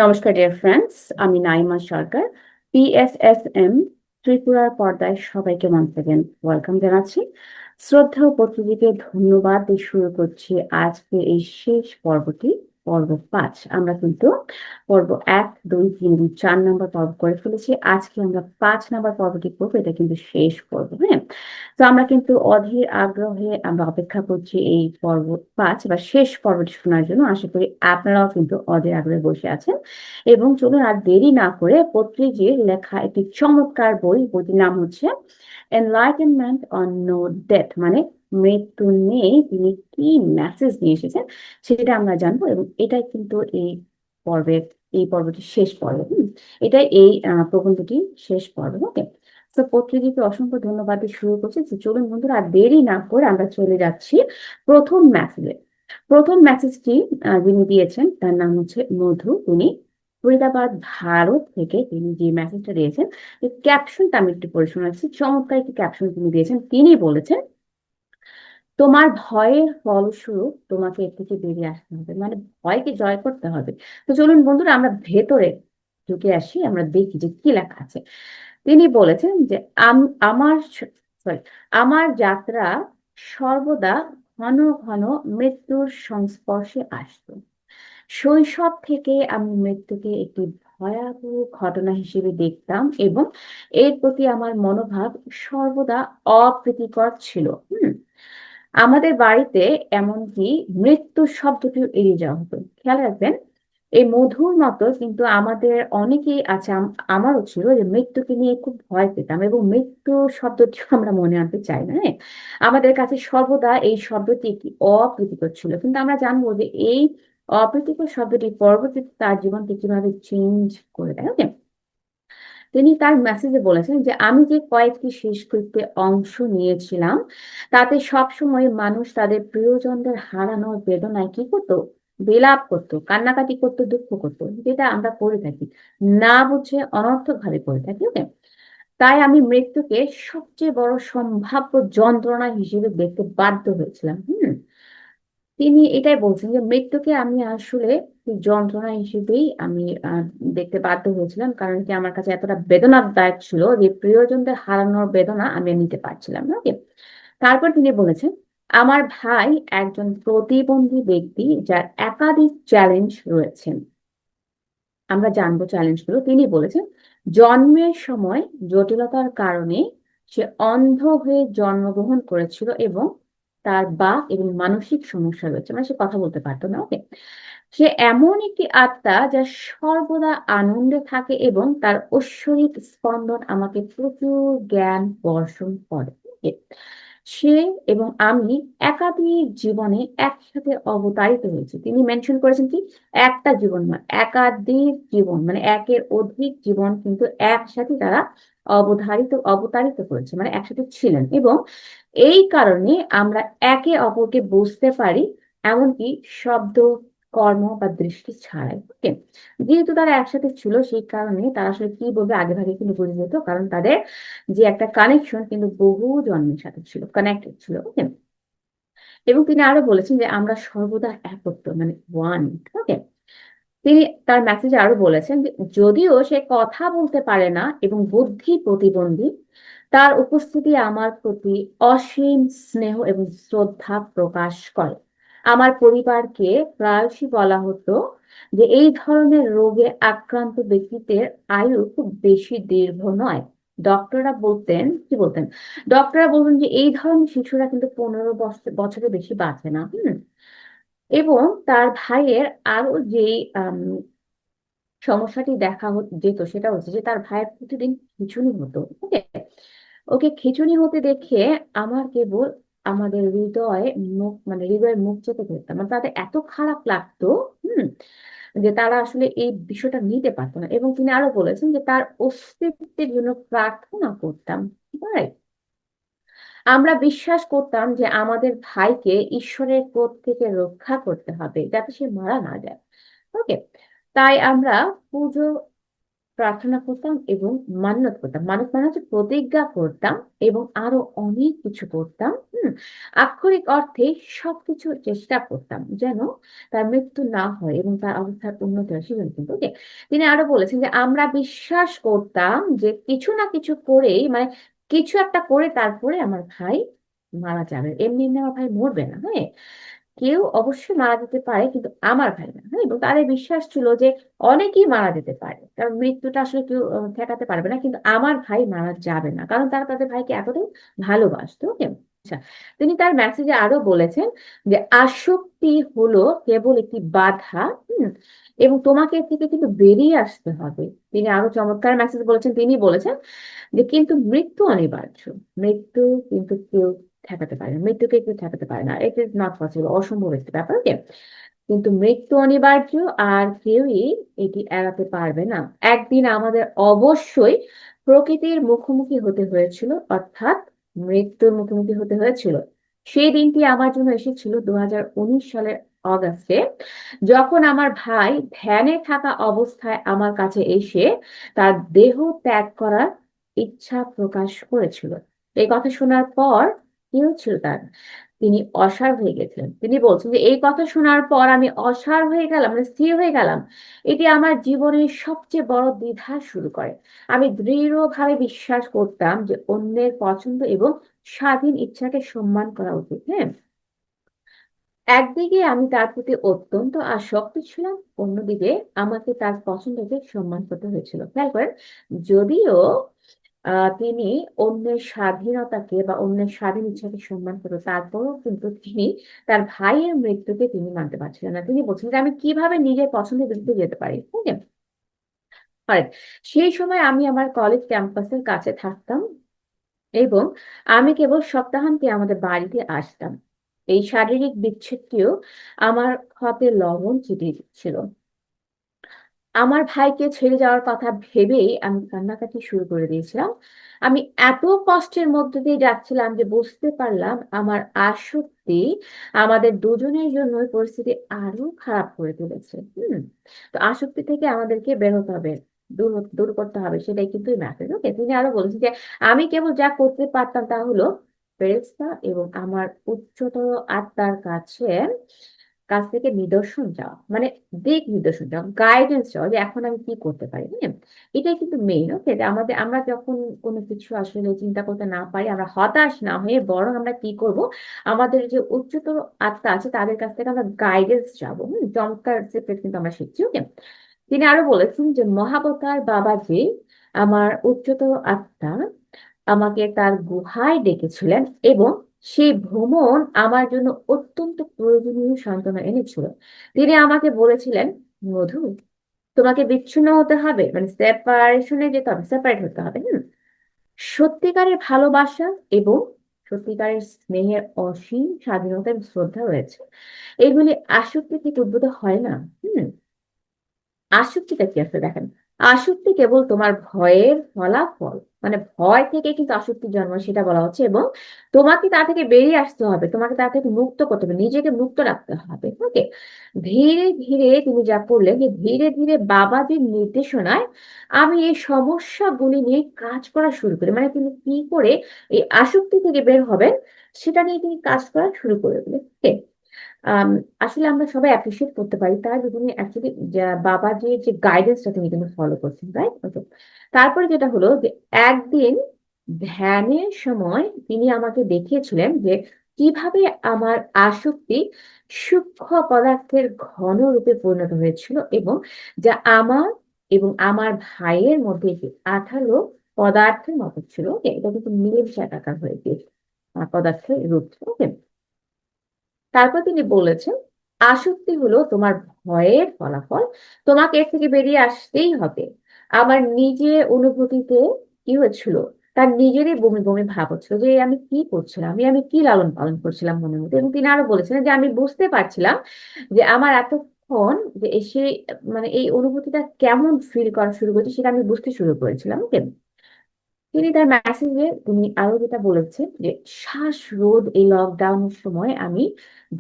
নমস্কার dear friends, আমি নাইমা সরকার। PSSM ত্রিপুরার পর্দায় সবাইকে ওয়ান্স অ্যাগেন ওয়েলকাম জানাচ্ছি। শ্রদ্ধা ও পত্রিকে ধন্যবাদ দিয়ে শুরু করছি আজকে এই শেষ পর্বটি, পর্ব 5। আমরা কিন্তু পর্ব 1, 2, 3 এবং 4 নম্বর পর্ব করে ফেলেছি। আজকে আমরা 5 নম্বর পর্বটি করবো, এটা কিন্তু শেষ পর্ব। হ্যাঁ, তো আমরা কিন্তু অধীর আগ্রহে আমরা অপেক্ষা করছি এই পর্ব 5 বা শেষ পর্বটি শোনার জন্য। আশা করি আপনারাও কিন্তু অধীর আগ্রহে বসে আছেন। এবং চলুন আর দেরি না করে পত্রিজির লেখা একটি চমৎকার বইটির নাম হচ্ছে এনলাইটেনমেন্ট অন নো ডেথ, মানে মৃত্যু নেই, তিনি কি মেসেজ নিয়ে এসেছেন সেটা আমরা জানবো। এবং এটাই কিন্তু পর্বের এই পর্বটি শেষ পর্ব। এটাই প্রবন্ধটি শেষ পর্ব। ওকে, তো পত্রিকাকে অসংখ্য ধন্যবাদ দিয়ে শুরু করছি। তো চলুন বন্ধুরা, আর দেরি না করে আমরা চলে যাচ্ছি প্রথম মেসেজে। প্রথম মেসেজটি যিনি দিয়েছেন তার নাম হচ্ছে মধু। তিনি ফরিদাবাদ, ভারত থেকে তিনি যে মেসেজটা দিয়েছেন, ক্যাপশনটা আমি একটু পড়ে শোনাচ্ছি। চমৎকার একটি ক্যাপশন তিনি দিয়েছেন। তিনি বলেছেন, তোমার ভয়ের ফলস্বরূপ তোমাকে এর থেকে বেরিয়ে আসতে হবে, মানে ভয়কে জয় করতে হবে। তো চলুন বন্ধুরা, আমরা ভেতরে ঢুকে আসি, আমরা দেখি যে কি লেখা আছে। তিনি বলেছেন যে আমার সরি আমার যাত্রা সর্বদা ঘন ঘন মৃত্যুর সংস্পর্শে আসতো। শৈশব থেকে আমি মৃত্যুকে একটি ভয়াবহ ঘটনা হিসেবে দেখতাম এবং এর প্রতি আমার মনোভাব সর্বদা অপ্রীতিকর ছিল। আমাদের বাড়িতে এমনকি মৃত্যু শব্দটিও এড়িয়ে যাওয়া হতো। খেয়াল রাখবেন, এই মধুর মতো কিন্তু আমাদের অনেকেই আছে, আমারও ছিল, যে মৃত্যুকে নিয়ে খুব ভয় পেতাম এবং মৃত্যু শব্দটিও আমরা মনে আনতে চাই না। হ্যাঁ, আমাদের কাছে সর্বদা এই শব্দটি একটি অপ্রীতিকর ছিল, কিন্তু আমরা জানবো যে এই অপ্রীতিকর শব্দটি পরবর্তীতে তার জীবনকে কিভাবে চেঞ্জ করে দেয়। ওকে, তিনি তার মেসেজে বলেছেন যে আমি যে কয়েকটি শেষকৃত্যে অংশ নিয়েছিলাম তাতে সবসময় মানুষ তাদের প্রিয়জনদের হারানোর বেদনায় কি করতো, বিলাপ করতো, কান্নাকাটি করতো, দুঃখ করতো, যেটা আমরা করে থাকি, না বুঝে অনর্থক ভাবে করে থাকি। ওকে, তাই আমি মৃত্যুকে সবচেয়ে বড় সম্ভাব্য যন্ত্রণা হিসেবে দেখতে বাধ্য হয়েছিলাম। তিনি এটাই বলছেন যে মৃত্যুকে আমি আসলে যন্ত্রণা হিসেবেই আমি দেখতে বাধ্য হয়েছিলাম, কারণ কি আমার কাছে এতটা বেদনাদায়ক ছিল যে প্রিয়জনদের হারানোর বেদনা আমি আর নিতে পারছিলাম না। ওকে, তারপর তিনি বলেছেন, আমার ভাই একজন প্রতিবন্ধী ব্যক্তি যার একাধিক চ্যালেঞ্জ রয়েছে। আমরা জানবো চ্যালেঞ্জগুলো। তিনি বলেছেন, জন্মের সময় জটিলতার কারণে সে অন্ধ হয়ে জন্মগ্রহণ করেছিল এবং তার বাক এবং মানসিক সমস্যা রয়েছে, মানে সে কথা বলতে পারতো না। ওকে, সে এমন একটি আত্মা যা সর্বদা আনন্দে থাকে এবং তার ঐশ্বরিক স্পন্দন আমাকে প্রচুর জ্ঞান বর্ষণ করে। Okay? সে এবং আমি একাধিক জীবনে একসাথে অবতারিত হয়েছি। তিনি মেনশন করেছেন কি, একটা জীবন নয়, একাধিক জীবন, মানে একের অধিক জীবন কিন্তু একসাথে তারা অবতারিত করেছে, মানে একসাথে ছিলেন। এবং এই কারণে আমরা একে অপরকে বুঝতে পারি, এমনকি শব্দ, কর্ম বা দৃষ্টি ছাড়াই। ওকে, যেহেতু তারা একসাথে ছিল সেই কারণে তারা আসলে কি বলবে আগে ভাগে কিন্তু বুঝে যেত, কারণ তাদের যে একটা কানেকশন কিন্তু বহু জন্মের সাথে ছিল, কানেক্টেড ছিল। ওকে, এবং তিনি আরো বলেছেন যে আমরা সর্বদা একত্র, মানে ওয়ান। ওকে, তিনি তার মেসেজে আরো বলেছেন যে যদিও সে কথা বলতে পারে না এবং বুদ্ধি প্রতিবন্ধী, তার উপস্থিতি আমার প্রতি অসীম স্নেহ এবং শ্রদ্ধা প্রকাশ করে। আমার পরিবারকে প্রায়শই বলা হতো যে এই ধরনের রোগে আক্রান্ত ব্যক্তিদের আয়ু খুব বেশি দীর্ঘ নয়। ডক্টররা বলতেন, কি বলতেন, ডক্টররা বলতেন যে এই ধরনের শিশুরা কিন্তু 15 বছরের বেশি বাঁচে না। এবং তার ভাইয়ের আরো যেই সমস্যাটি দেখা যেত সেটা হচ্ছে যে তার ভাইয়ের প্রতিদিন খিঁচুনি হতো। ওকে, ওকে খিঁচুনি হতে দেখে আমার কেবল আমাদের হৃদয়ের মুখ চেপে ধরতাম, মানে তাদের এত খারাপ লাগতো। হুম যে তারা আসলে এই বিষয়টা নিতে পারতো না। এবং তিনি আরো বলেছেন যে তার অস্তিত্বের জন্য প্রার্থনা করতাম। Right? আমরা বিশ্বাস করতাম যে আমাদের ভাইকে ঈশ্বরের ক্রোধ থেকে রক্ষা করতে হবে যাতে সে মারা না যায়। ওকে, তাই আমরা পুজো প্রার্থনা করতাম এবং মান্যত করতাম। মানত মানে হচ্ছে প্রতিজ্ঞা করতাম এবং আরো অনেক কিছু করতাম। আক্ষরিক অর্থে সবকিছু চেষ্টা করতাম যেন তার মৃত্যু না হয় এবং তার অবস্থার উন্নতি হয় সেজন্য কিন্তু ওকে। তিনি আরো বলেছেন যে আমরা বিশ্বাস করতাম যে কিছু না কিছু করেই মানে কিছু একটা করে তারপরে আমার ভাই মারা যাবে, এমনি এমনি আমার ভাই মরবে না। হ্যাঁ, কেউ অবশ্যই মারা যেতে পারে কিন্তু আমার ভাই না। হ্যাঁ, এবং তাদের বিশ্বাস ছিল যে অনেকেই মারা যেতে পারে, কারণ মৃত্যুটা আসলে কেউ ঠেকাতে পারবে না, কিন্তু আমার ভাই মারা যাবে না, কারণ তারা তাদের ভাইকে এতটাই ভালোবাসতো। ওকে। আচ্ছা, তিনি তার মেসেজে আরো বলেছেন যে আসক্তি হলো কেবল একটি বাধা। হুম এবং তোমাকে এর থেকে কিন্তু বেরিয়ে আসতে হবে। তিনি আরো চমৎকার মেসেজ বলেছেন, তিনি বলেছেন যে কিন্তু মৃত্যু অনিবার্য। মৃত্যু কিন্তু কেউ ঠেকাতে পারে না, মৃত্যুকে কেউ ঠেকাতে পারে না, ইট ইজ নট পসিবল, অসম্ভব একটি ব্যাপার। ওকে, কিন্তু মৃত্যু অনিবার্য আর কেউই এটি এড়াতে পারবে না। একদিন আমাদের অবশ্যই প্রকৃতির মুখোমুখি হতে হয়েছিল, অর্থাৎ মৃত্যুর মুখোমুখি হতে হয়েছিল। সেই দিনটি আমার জন্য এসেছিল 2019 সালের অগাস্টে, যখন আমার ভাই ধ্যানে থাকা অবস্থায় আমার কাছে এসে তার দেহ ত্যাগ করার ইচ্ছা প্রকাশ করেছিল। এই কথা শোনার পর কি হচ্ছিল তার, তিনি অসাড় হয়ে গেছিলেন। তিনি বলছেন যে এই কথা শোনার পর আমি অসাড় হয়ে গেলাম, মানে স্থির হয়ে গেলাম। এটি আমার জীবনের সবচেয়ে বড় দ্বিধা শুরু করে। আমি দৃঢ়ভাবে বিশ্বাস করতাম যে অন্যের পছন্দ এবং স্বাধীন ইচ্ছাকে সম্মান করা উচিত। হ্যাঁ, একদিকে আমি তার প্রতি অত্যন্ত আসক্ত ছিলাম, অন্যদিকে আমাকে তার পছন্দকে সম্মান করতে হয়েছিল। খেয়াল করেন, যদিও তিনি অন্যের স্বাধীনতাকে বা অন্যের স্বাধীন ইচ্ছাকে সম্মান করতো, তারপরেও কিন্তু তিনি তার ভাইয়ের মৃত্যুকে তিনি মানতে পারছিলেন না। তিনি বলছেন যে আমি কিভাবে নিজের পছন্দের বিরুদ্ধে যেতে পারি। ওকে, right. সেই সময় আমি আমার কলেজ ক্যাম্পাসের কাছে থাকতাম এবং আমি কেবল সপ্তাহান্তে আমাদের বাড়িতে আসতাম। এই শারীরিক বিচ্ছেদটিও আমার হাতে লবণ চিটিয়ে দিচ্ছিল। আমার ভাইকে ছেড়ে যাওয়ার কথা ভেবেই আমি কান্নাকাটি শুরু করে দিয়েছিলাম। আমি এত কষ্টের মধ্যে দিয়ে যাচ্ছিলাম যে বুঝতে পারলাম আমার আসক্তি আমাদের দুজনের জন্য পরিস্থিতি আরো খারাপ করে তুলেছে। তো আসক্তি থেকে আমাদেরকে বের হতে হবে, দূর করতে হবে, সেটাই কিন্তু মেসেজ। ওকে, তিনি আরো বলেছেন যে আমি কেবল যা করতে পারতাম তা হলো ফেরেশতা এবং আমার উচ্চতর আত্মার কাছ থেকে নিদর্শন চাওয়া, মানে দিক নির্দেশন চাওয়া, গাইডেন্স চাওয়া যে এখন আমি কি করতে পারি। হ্যাঁ, এটাই কিন্তু মেইন। ওকে, আমরা যখন কোনো কিছু আসলে চিন্তা করতে না পারি, আমরা হতাশ না হয়ে বরং আমরা কি করব, আমাদের যে উচ্চতর আত্মা আছে তাদের কাছ থেকে আমরা গাইডেন্স চাবো। চমৎকার সিক্রেট কিন্তু আমরা শিখছি। ওকে, তিনি আরো বলেছেন যে মহাবতার বাবাজি, আমার উচ্চতর আত্মা, আমাকে তার গুহায় ডেকেছিলেন এবং সেই ভ্রমণ আমার জন্য অত্যন্ত প্রয়োজনীয় সান্ত্বনা এনেছিল। তিনি আমাকে বলেছিলেন, মধু, তোমাকে বিচ্ছিন্ন হতে হবে, মানে সেপারেশনে যেতে হবে, সেপারেট হতে হবে। সত্যিকারের ভালোবাসা এবং সত্যিকারের স্নেহের অসীম স্বাধীনতা এবং শ্রদ্ধা রয়েছে, এগুলি আসক্তি থেকে উদ্ভূত হয় না। হুম আসক্তিটা কি আছে দেখেন, আসক্তি কেবল তোমার ভয়ের ফলাফল, মানে ভয় থেকে কিন্তু আসক্তির জন্ম, সেটা বলা হচ্ছে। এবং তোমাকে তা থেকে বেরিয়ে আসতে হবে, তোমাকে তা থেকে মুক্ত করতে হবে, নিজেকে মুক্ত রাখতে হবে। ওকে, ধীরে ধীরে তিনি যা করলেন যে ধীরে ধীরে বাবাজির নির্দেশনায় আমি এই সমস্যাগুলি নিয়ে কাজ করা শুরু করি, মানে তিনি কি করে এই আসক্তি থেকে বের হবেন সেটা নিয়ে তিনি কাজ করা শুরু করে দিলেন। আম, আসলে আমরা সবাই অ্যাপ্রিসিয়েট করতে পারি তার যে তিনি অ্যাকচুয়ালি বাবা যে গাইডেন্সটা তিনি কিন্তু ফলো করছেন, রাইট। ওকে, তারপরে যেটা হলো যে একদিন ধ্যানের সময় তিনি আমাকে দেখিয়েছিলেন যে কিভাবে আমার আসক্তি সূক্ষ্ম পদার্থের ঘন রূপে পরিণত হয়েছিল এবং যা আমার এবং আমার ভাইয়ের মধ্যে একটি আঠালো পদার্থের মতো ছিল। Okay, এটা কিন্তু মিলেমিশে একাকার হয়ে গিয়েছে পদার্থের রূপ। ওকে, তারপর তিনি বলেছেন আসক্তি হলো তোমার ভয়ের ফলাফল, তোমাকে এর থেকে বেরিয়ে আসতেই হবে। আমার নিজের অনুভূতিতে কি হয়েছিল, তার নিজেরই বমি বমি ভাব হচ্ছিল যে আমি কি করছিলাম, আমি কি লালন পালন করছিলাম মনের মধ্যে। এবং তিনি আরো বলেছেন যে আমি বুঝতে পারছিলাম যে আমার এতক্ষণ যে এসে মানে এই অনুভূতিটা কেমন ফিল করা শুরু করেছে সেটা আমি বুঝতে শুরু করেছিলাম। ওকে, তিনি তার মেসেজে তিনি আরো যেটা বলেছেন যে শ্বাসরোধ, এই লকডাউনের সময় আমি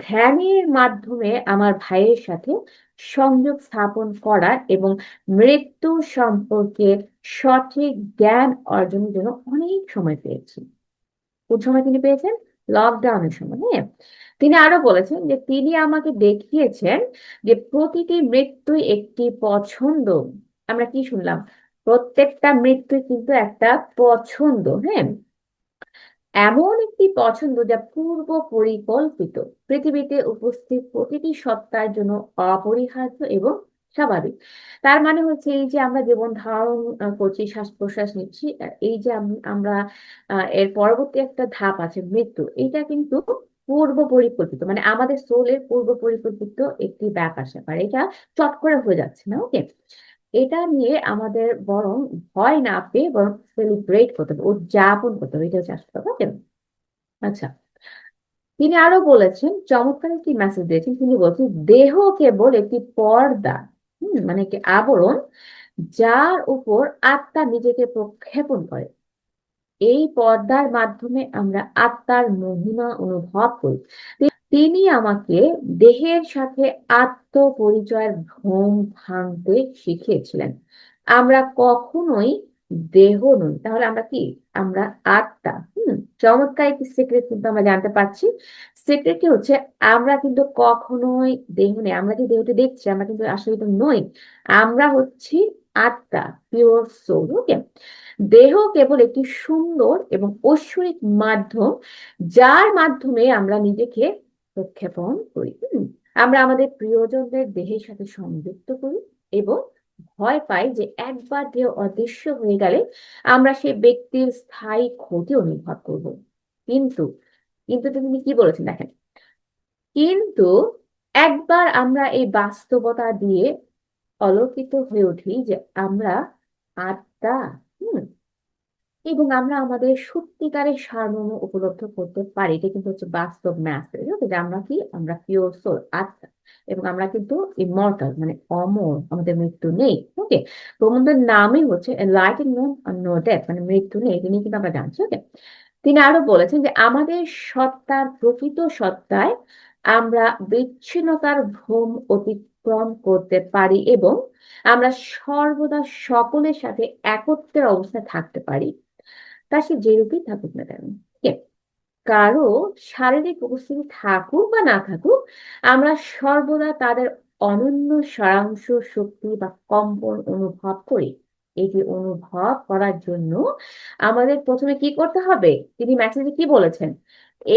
ধ্যানের মাধ্যমে আমার ভাইয়ের সাথে সংযোগ স্থাপন করার এবং মৃত্যু সম্পর্কে সঠিক জ্ঞান অর্জনের জন্য অনেক সময় পেয়েছি। কোন সময় তিনি পেয়েছেন? লকডাউনের সময়, হ্যাঁ। তিনি আরো বলেছেন যে তিনি আমাকে দেখিয়েছেন যে প্রতিটি মৃত্যুই একটি পছন্দ। আমরা কি শুনলাম? প্রত্যেকটা মৃত্যু কিন্তু একটা পছন্দ, হ্যাঁ। এমন একটি পছন্দ যা পূর্ব পরিকল্পিত, পৃথিবীতে উপস্থিত প্রতিটি সত্তার জন্য অপরিহার্য এবং স্বাভাবিক। তার মানে হচ্ছে এই যে আমরা জীবন ধারণ করছি, শ্বাস প্রশ্বাস নিচ্ছি, এই যে আমরা এর পরবর্তী একটা ধাপ আছে মৃত্যু, এটা কিন্তু পূর্ব পরিকল্পিত, মানে আমাদের সোলের পূর্ব পরিকল্পিত একটি ব্যাপার স্যাপার। এটা চট করে হয়ে যাচ্ছে না, ওকে। এটা নিয়ে আমাদের বরং ভয় না পেয়ে বরং সেলিব্রেট করতে হবে, উদযাপন করতে হবে, এটা হচ্ছে আসল কথা, okay? আচ্ছা, তিনি আরো বলেছেন, চমৎকার একটি মেসেজ দিয়েছেন। তিনি বলছেন দেহ কেবল একটি পর্দা, মানে একটি আবরণ, যার উপর আত্মা নিজেকে প্রক্ষেপণ করে। এই পর্দার মাধ্যমে আমরা আত্মার মহিমা অনুভব করি। তিনি আমাকে দেহের সাথে আত্মপরিচয়ের ভ্রম ভাঙতে শিখিয়েছিলেন। আমরা কখনোই দেহ নই, তাহলে আমরা কি? আমরা আত্মা। চমৎকার একটি সিক্রেট কিন্তু আমরা জানতে পারছি। সিক্রেটটি হচ্ছে আমরা কিন্তু কখনোই দেহ নেই। আমরা যে দেহটি দেখছি আমরা কিন্তু আসলে তো নই। আমরা হচ্ছি আত্মা, পিওর সোল, ওকে। দেহ কেবল একটি সুন্দর এবং ঐশ্বরিক মাধ্যম, যার মাধ্যমে আমরা নিজেকে প্রক্ষেপণ করি। আমরা আমাদের প্রিয়জনদের দেহের সাথে সংযুক্ত করি এবং ভয় পাই যে একবার দেহ অদৃশ্য হয়ে গেলে আমরা সেই ব্যক্তির স্থায়ী ক্ষতি অনুভব করব। কিন্তু কিন্তু তিনি কি বলেছেন দেখেন, কিন্তু একবার আমরা এই বাস্তবতা দিয়ে আলোকিত হয়ে উঠি যে আমরা আত্মা, হুম এবং আমরা আমাদের সত্যিকারের সারমর্ম উপলব্ধ করতে পারি। এটা কিন্তু হচ্ছে বাস্তব ম্যাসেজ, যে আমরা কি? আমরা পিওর সোল, আত্মা, এবং আমরা কিন্তু ইমর্টাল, মানে অমর, আমাদের মৃত্যু নেই, ওকে। প্রবন্ধের নামই হচ্ছে এনলাইটেনমেন্ট আর নো ডেথ, মানে মৃত্যু নেই, এটা নিয়ে কিন্তু আমরা জানছি, ওকে। তিনি আরো বলেছেন যে আমাদের সত্তার প্রকৃত সত্তায় আমরা বিচ্ছিন্নতার ভ্রম অতিক্রম করতে পারি এবং আমরা সর্বদা সকলের সাথে একত্রের অবস্থায় থাকতে পারি, তা সে যেরূপই থাকুক না কেন। কে? কারো শারীরিক উপস্থিতি থাকুক বা না থাকুক, আমরা সর্বদা তাদের অনন্য সারাংশ, শক্তি বা কম্পন অনুভব করি। এটি অনুভব করার জন্য আমাদের প্রথমে কি করতে হবে? তিনি মেসেজে কি বলেছেন?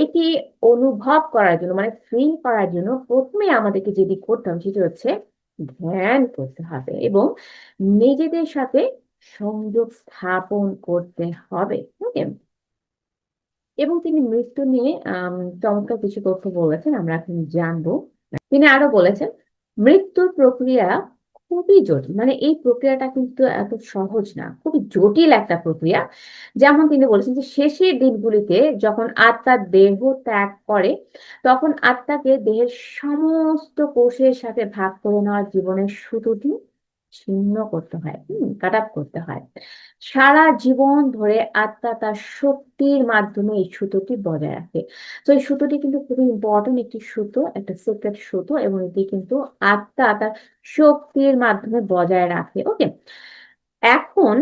এটি অনুভব করার জন্য, মানে ফিল করার জন্য প্রথমে আমাদেরকে যেটি করতে হবে সেটি হচ্ছে ধ্যান করতে হবে এবং নিজেদের সাথে সংযোগ স্থাপন করতে হবে, ওকে। এবং তিনি মৃত্যু নিয়ে চমৎকার কিছু তথ্য বলেছেন, আমরা এখন জানবো। তিনি আরো বলেছেন মৃত্যুর প্রক্রিয়া খুবই জটিল, মানে এই প্রক্রিয়াটা কিন্তু এত সহজ না, খুবই জটিল একটা প্রক্রিয়া। যেমন তিনি বলেছেন যে শেষের দিনগুলিতে যখন আত্মা দেহ ত্যাগ করে, তখন আত্মাকে দেহের সমস্ত কোষের সাথে ভাগ করে নেওয়ার জীবনের সুতোটি ছিন্ন করতে হয়, কাট আপ করতে হয়। সারা জীবন ধরে আত্মা তার শক্তির মাধ্যমে এই সুতোটি বজায় রাখে। তো এই সুতোটি কিন্তু খুবই ইম্পর্টেন্ট একটি সুতো, একটা সিক্রেট সুতো, এবং এটি কিন্তু আত্মা তার শক্তির মাধ্যমে বজায় রাখে, ওকে। এখন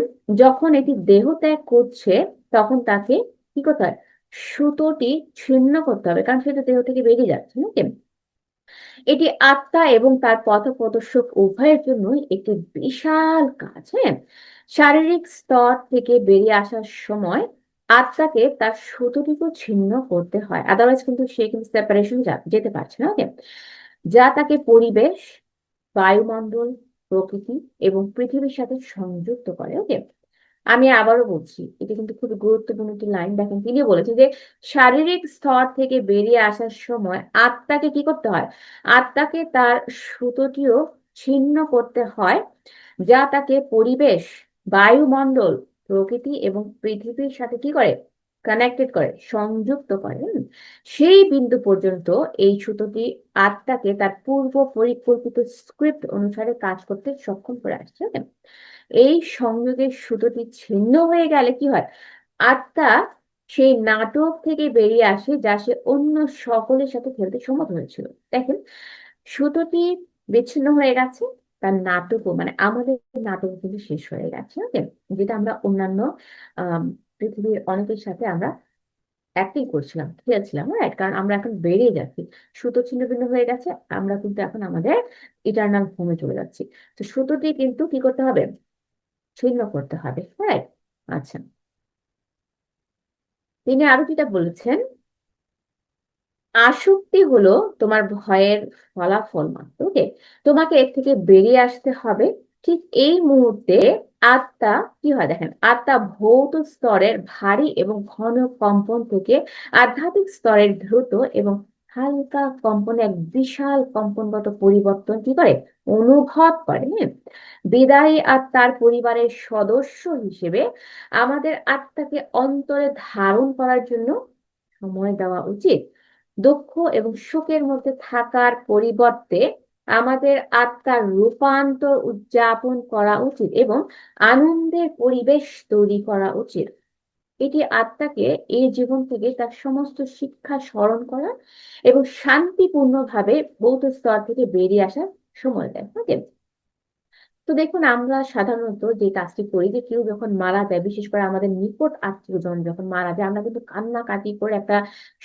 যখন এটি দেহ ত্যাগ করছে, তখন তাকে কি করতে হয়? সুতোটি ছিন্ন করতে হবে, কারণ সেটা দেহ থেকে বেরিয়ে যাচ্ছে, ওকে। এটি আত্মা এবং তার পথপ্রদর্শক উভয়ের জন্যই একটি বিশাল কাজ, হ্যাঁ। শারীরিক স্তর থেকে বেরিয়ে আসার সময় আত্মাকে তার সুতোটুকু ছিন্ন করতে হয়, আদারওয়াইজ কিন্তু সে কিন্তু সেপারেশন যেতে পারছে না, ওকে। যা তাকে পরিবেশ, বায়ুমণ্ডল, প্রকৃতি এবং পৃথিবীর সাথে সংযুক্ত করে, ওকে। আমি আবারও বলছি, এটা কিন্তু খুব গুরুত্বপূর্ণ একটি লাইন। দেখেন তিনি বলেছেন যে শারীরিক স্তর থেকে বেরিয়ে আসার সময় আত্মাকে কি করতে হয়? আত্মাকে তার সুতোটিও ছিন্ন করতে হয়, যা তাকে পরিবেশ, বায়ুমণ্ডল, প্রকৃতি এবং পৃথিবীর সাথে কি করে? কানেক্টেড করে, সংযুক্ত করে। সেই বিন্দু পর্যন্ত এই সুতোটি আত্মাকে তার পূর্ব পরিকল্পিত স্ক্রিপ্ট অনুসারে কাজ করতে সক্ষম করে আসছে, okay? এই সংযোগের সুতোটি ছিন্ন হয়ে গেলে কি হয়? আত্মা সেই নাটক থেকে বেরিয়ে আসে যা সে অন্য সকলের সাথে খেলতে সমর্থ হয়েছিল। দেখেন, সুতোটি বিচ্ছিন্ন হয়ে গেছে, তার নাটকও মানে আমাদের নাটক কিন্তু শেষ হয়ে গেছে, ওকে। যেটা আমরা অন্যান্য আহ পৃথিবীর অনেকের সাথে আমরা অ্যাক্টিং করছিলাম, খেলছিলাম, রাইট? কারণ আমরা এখন বেরিয়ে যাচ্ছি, সুতো ছিন্ন ভিন্ন হয়ে গেছে, আমরা কিন্তু এখন আমাদের ইটার্নাল হোমে চলে যাচ্ছি। তো সুতোটি কিন্তু কি করতে হবে, ছিন্ন করতে হবে, রাইট? আচ্ছা, তিনি আরো যেটা বলেছেন, আসক্তি হলো তোমার ভয়ের ফলাফল মাত্র, ওকে। তোমাকে এর থেকে বেরিয়ে আসতে হবে। ঠিক এই মুহূর্তে আত্মা কি হয় দেখেন, আত্মা ভৌত স্তরের ভারী এবং ঘন কম্পন থেকে আধ্যাত্মিক স্তরের দ্রুত এবং হালকা কম্পনে এক বিশাল কম্পনগত পরিবর্তন কি করে, অনুভব করে, হ্যাঁ? বিদায়ী আত্মার পরিবারের সদস্য হিসেবে আমাদের আত্মাকে অন্তরে ধারণ করার জন্য সময় দেওয়া উচিত। দুঃখ এবং সুখের মধ্যে থাকার পরিবর্তে আমাদের আত্মার রূপান্তর উদযাপন করা উচিত এবং আনন্দের পরিবেশ তৈরি করা উচিত। এটি আত্মাকে এই জীবন থেকে তার সমস্ত শিক্ষা স্মরণ করা এবং শান্তিপূর্ণভাবে ভৌত স্তর থেকে বেরিয়ে আসার সময় দেয়, ওকে। তো দেখুন, আমরা সাধারণত যে কাজটি করি, যে কেউ যখন মারা যায়, বিশেষ করে আমাদের নিকট আত্মীয়জন যখন মারা যায়, আমরা কিন্তু কান্নাকাটি করে একটা